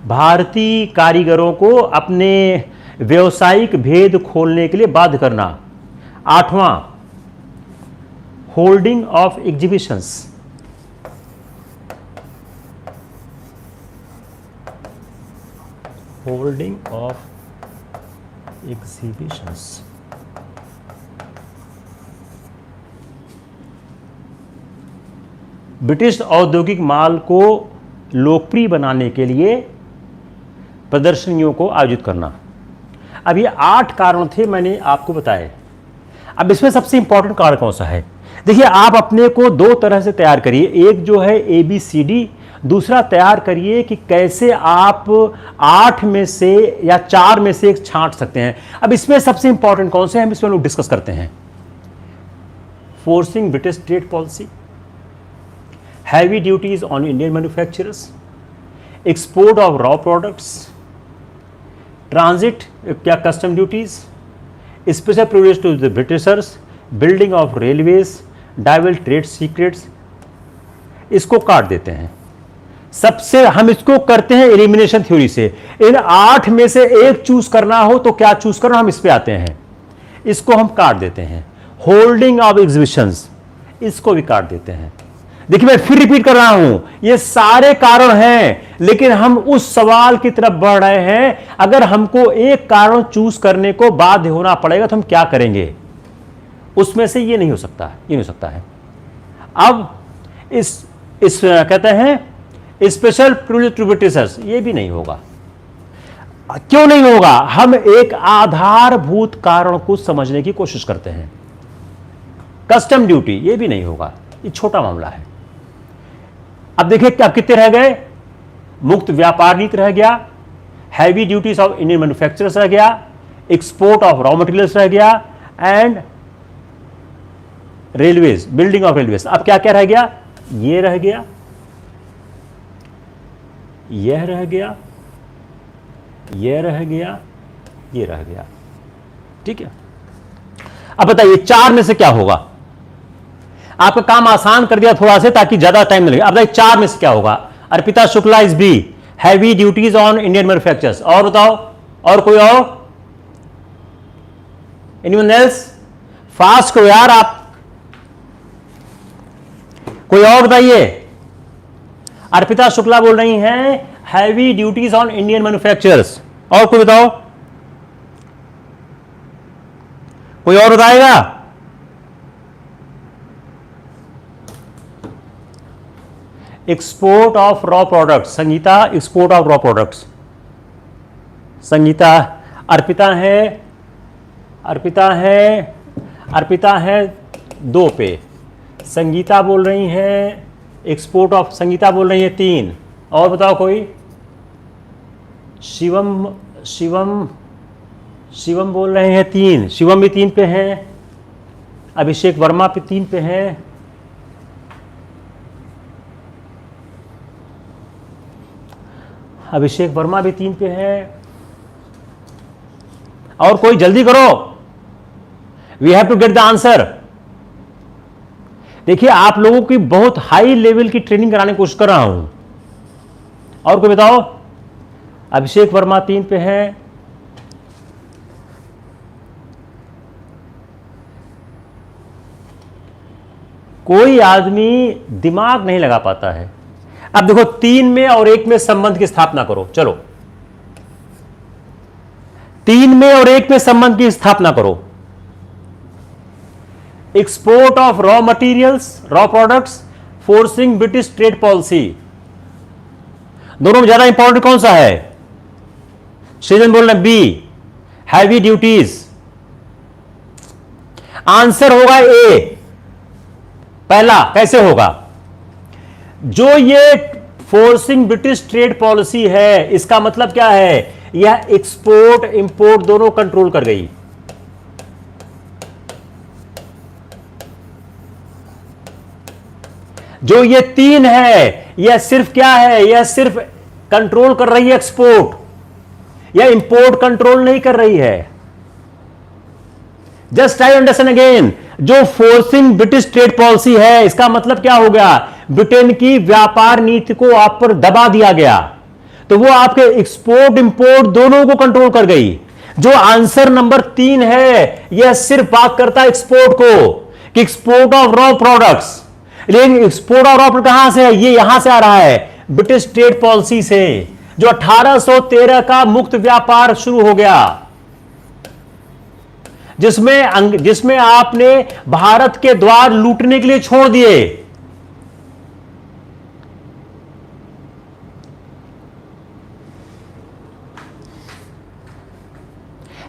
भारतीय कारीगरों को अपने व्यवसायिक भेद खोलने के लिए बाध्य करना। आठवां, holding of exhibitions, holding of exhibitions. British औद्योगिक माल को लोकप्रिय बनाने के लिए प्रदर्शनियों को आयोजित करना। अब ये 8 कारण थे, मैंने आपको बताए। अब इसमें सबसे इंपॉर्टेंट कारण कौन सा है? देखिए, आप अपने को 2 तरह से तैयार करिए, एक जो है ABCD, दूसरा तैयार करिए कि कैसे आप 8 में से या 4 में से एक छांट सकते हैं। अब इसमें सबसे इंपॉर्टेंट कौन से हैं, हम इसमें लोग डिस्कस करते हैं। Forcing British trade policy, heavy duties on Indian manufacturers, export of raw products, transit क्या custom duties, special privilege to the Britishers, building of railways, diverge trade secrets. इसको काट देते हैं। सबसे हम इसको करते हैं एलिमिनेशन थ्योरी से। इन 8 में से एक चूज करना हो तो क्या चूज करना, हम इस पे आते हैं, इसको हम काट देते हैं। होल्डिंग ऑफ एग्जीबिशंस, इसको भी काट देते हैं। देखिए मैं फिर रिपीट कर रहा हूं, ये सारे कारण हैं, लेकिन हम उस सवाल की तरफ बढ़ रहे हैं। अगर हमको एक कारण चूज करने को बाध्य होना पड़ेगा तो हम क्या करेंगे, उसमें से ये नहीं हो सकता, ये नहीं हो सकता है। अब इस कहते हैं स्पेशल प्रिविलेजेस, ये भी नहीं होगा। क्यों नहीं होगा, हम एक आधारभूत कारण को समझने की कोशिश करते हैं। कस्टम ड्यूटी, ये भी नहीं होगा, ये छोटा मामला है। अब देखिए अब कितने रह गए, मुक्त व्यापार नीति रह गया, heavy duties of Indian manufacturers रह गया, एक्सपोर्ट ऑफ रॉ मटेरियल्स रह गया, and railways, building of railways. अब क्या क्या रह गया, ये रह गया, यह रह गया, यह रह गया, ये रह गया। ठीक है, अब बताइए 4 में से क्या होगा। आपका काम आसान कर दिया थोड़ा से ताकि ज्यादा टाइम न लगे। अब बताइए 4 में से क्या होगा। Arpita Shukla is B, heavy duties on Indian manufacturers. और बताओ, और कोई और, एनीवन एल्स, फास्ट करो यार आप, कोई और बताइए। अर्पिता शुक्ला बोल रही हैं heavy duties on Indian manufacturers. और कोई बताओ, कोई और बताएगा। Export of raw products, Sangeeta export of raw products, Sangeeta. Arpita है, अर्पिता है, अर्पिता है 2 पे, संगीता बोल रही हैं एक्सपोर्ट ऑफ, संगीता बोल रही है 3। और बताओ कोई, शिवम, शिवम, शिवम बोल रहे हैं 3, शिवम भी 3 पे हैं, अभिषेक वर्मा पे 3 पे हैं, अभिषेक वर्मा भी 3 पे है। और कोई, जल्दी करो, we have to get the answer. देखिए आप लोगों की बहुत हाई लेवल की ट्रेनिंग कराने की कोशिश कर रहा हूं। और कोई बताओ, अभिषेक वर्मा 3 पे है, कोई आदमी दिमाग नहीं लगा पाता है। अब देखो 3 में और 1 में संबंध की स्थापना करो, चलो 3 में और 1 में संबंध की स्थापना करो। Export of raw materials, raw products, forcing British trade policy, दोनों में ज्यादा इंपॉर्टेंट कौन सा है। सृजन बोल रहे बी, हैवी ड्यूटीज। आंसर होगा ए, पहला। कैसे होगा, जो ये फोर्सिंग ब्रिटिश ट्रेड पॉलिसी है, इसका मतलब क्या है, यह एक्सपोर्ट इंपोर्ट दोनों कंट्रोल कर गई। जो ये 3 है, यह सिर्फ क्या है, यह सिर्फ कंट्रोल कर रही है एक्सपोर्ट, यह इंपोर्ट कंट्रोल नहीं कर रही है। जस्ट ट्राई अंडरस्टैंड अगेन, जो फोर्सिंग ब्रिटिश ट्रेड पॉलिसी है, इसका मतलब क्या हो गया, ब्रिटेन की व्यापार नीति को आप पर दबा दिया गया, तो वो आपके एक्सपोर्ट इंपोर्ट दोनों को कंट्रोल कर गई। जो आंसर नंबर 3 है, यह सिर्फ बात करता है एक्सपोर्ट को, कि एक्सपोर्ट ऑफ रॉ प्रोडक्ट्स। लेकिन एक्सपोर्ट ऑफ रॉ प्रोडक्ट कहां से है, ये यहां से आ रहा है, ब्रिटिश ट्रेड पॉलिसी से, जो 1813 का मुक्त व्यापार शुरू हो गया, जिसमें आपने भारत के द्वार लूटने के लिए छोड़ दिए।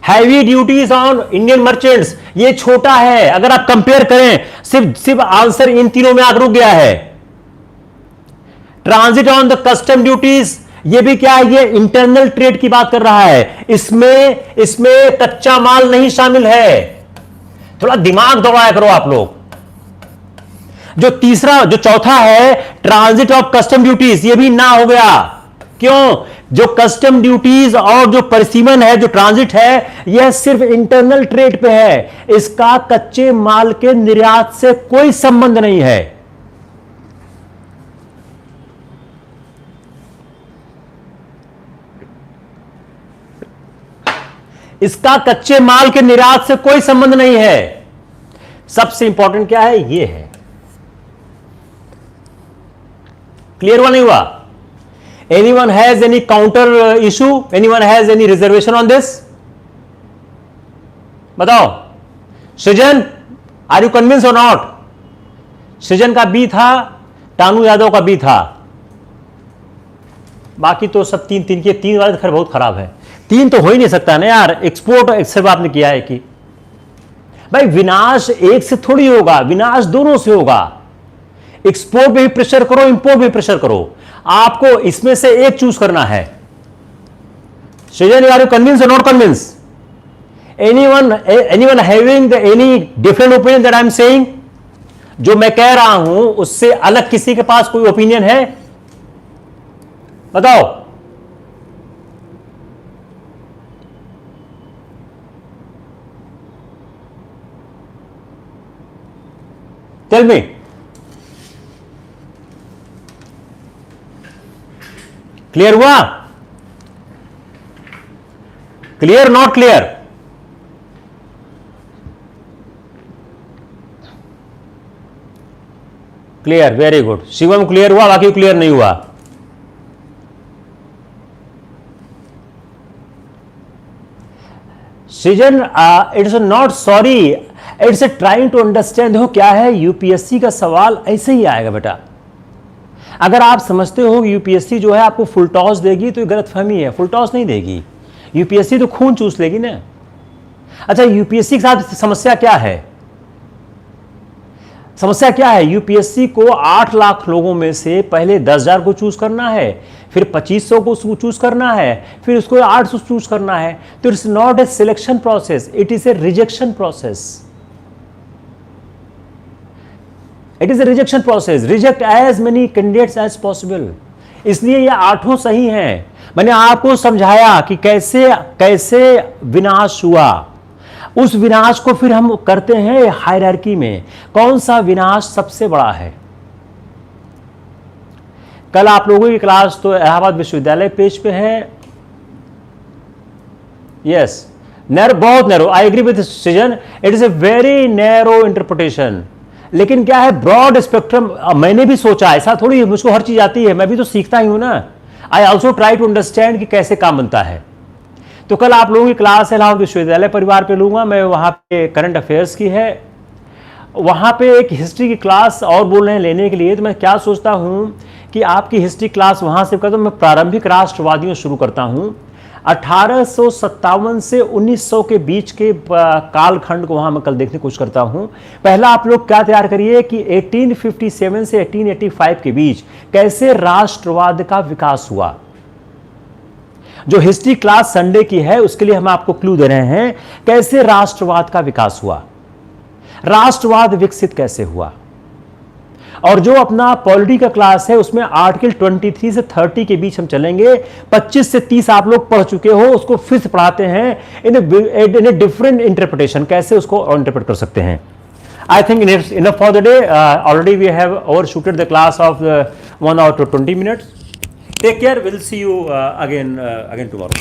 Heavy duties on Indian merchants, ये छोटा है, अगर आप कंपेयर करें, सिर्फ आंसर इन तीनों में आकर रुक गया है। Transit on the custom duties, ये भी क्या है, ये इंटरनल ट्रेड की बात कर रहा है, इसमें कच्चा माल नहीं शामिल है। थोड़ा दिमाग दौड़ाया करो आप लोग। जो चौथा है ट्रांजिट ऑफ कस्टम ड्यूटीज, ये भी ना हो गया। क्यों, जो कस्टम ड्यूटीज और जो परिसीमन है, जो ट्रांजिट है, यह सिर्फ इंटरनल ट्रेड पे है, इसका कच्चे माल के निर्यात से कोई संबंध नहीं है। इसका कच्चे माल के निर्यात से कोई संबंध नहीं है। सबसे इंपॉर्टेंट क्या है, ये है। क्लियर हुआ नहीं हुआ? Anyone has any counter issue? Anyone has any reservation on this? बताओ। सृजन, आर यू कन्विंस और नॉट? सृजन का बी था, टानू यादव का बी था, बाकी तो सब तीन तीन के। तीन वाले खैर बहुत खराब है। तीन तो हो ही नहीं सकता ना यार। एक्सपोर्ट सिर्फ आपने किया है कि भाई विनाश एक से थोड़ी होगा, विनाश दोनों से होगा। एक्सपोर्ट में भी प्रेशर करो, इंपोर्ट में प्रेशर करो, आपको इसमें से एक चूज करना है। सृजन, आर यू कन्विंस और not convince? Anyone having any different opinion that I am saying? जो मैं कह रहा हूं उससे अलग किसी के पास कोई ओपिनियन है? बताओ। Tell me. क्लियर हुआ? Clear not clear? Clear, very good. Shivam clear हुआ, बाकी क्लियर नहीं हुआ? Srijan, it's not sorry, it's trying to understand. देखो क्या है, यूपीएससी का सवाल ऐसे ही आएगा बेटा। अगर आप समझते हो कि यूपीएससी जो है आपको फुल टॉस देगी तो ये गलतफहमी है। फुल टॉस नहीं देगी, यूपीएससी तो खून चूस लेगी ना। अच्छा, यूपीएससी के साथ समस्या क्या है? समस्या क्या है? यूपीएससी को 8 लाख लोगों में से पहले 10,000 को चूज करना है, फिर 2500 को चूज करना है, फिर उसको 800 चूज करना है। तो it's not a selection process, it is a rejection process. It is a rejection process. Reject as many candidates as possible. इसलिए ये 8 सही हैं। मैंने आपको समझाया कि कैसे कैसे विनाश हुआ। उस विनाश को फिर हम करते हैं हायरार्की में, कौन सा विनाश सबसे बड़ा है। कल आप लोगों की क्लास तो इलाहाबाद विश्वविद्यालय पेज पे है। यस, नैरो, बहुत नैरो। आई एग्री विद सृजन, it is a very narrow interpretation. लेकिन क्या है, ब्रॉड स्पेक्ट्रम। मैंने भी सोचा, ऐसा थोड़ी मुझको हर चीज आती है, मैं भी तो सीखता ही हूं ना। I also try to understand कि कैसे काम बनता है। तो कल आप लोगों की क्लास इलाहाबाद विश्वविद्यालय परिवार पे लूंगा मैं। वहां पे करंट अफेयर्स की है, वहां पे एक हिस्ट्री की क्लास और बोल रहे हैं लेने के लिए। तो मैं क्या सोचता हूं कि आपकी हिस्ट्री क्लास वहां से करता हूं। मैं प्रारंभिक राष्ट्रवादियों शुरू करता हूं। 1857 से 1900 के बीच के कालखंड को वहां मैं कल देखने की कोशिश करता हूं। पहला आप लोग क्या तैयार करिए कि 1857 से 1885 के बीच कैसे राष्ट्रवाद का विकास हुआ। जो हिस्ट्री क्लास संडे की है उसके लिए हम आपको क्लू दे रहे हैं, कैसे राष्ट्रवाद का विकास हुआ, राष्ट्रवाद विकसित कैसे हुआ। और जो अपना पॉलिटी का क्लास है उसमें आर्टिकल 23 से 30 के बीच हम चलेंगे। 25 से 30 आप लोग पढ़ चुके हो, उसको फिर से पढ़ाते हैं इन ए डिफरेंट इंटरप्रिटेशन, कैसे उसको इंटरप्रेट कर सकते हैं। I think enough for the day. Already we have overshooted the class of 1 hour to 20 minutes. Take care. We'll see you again tomorrow.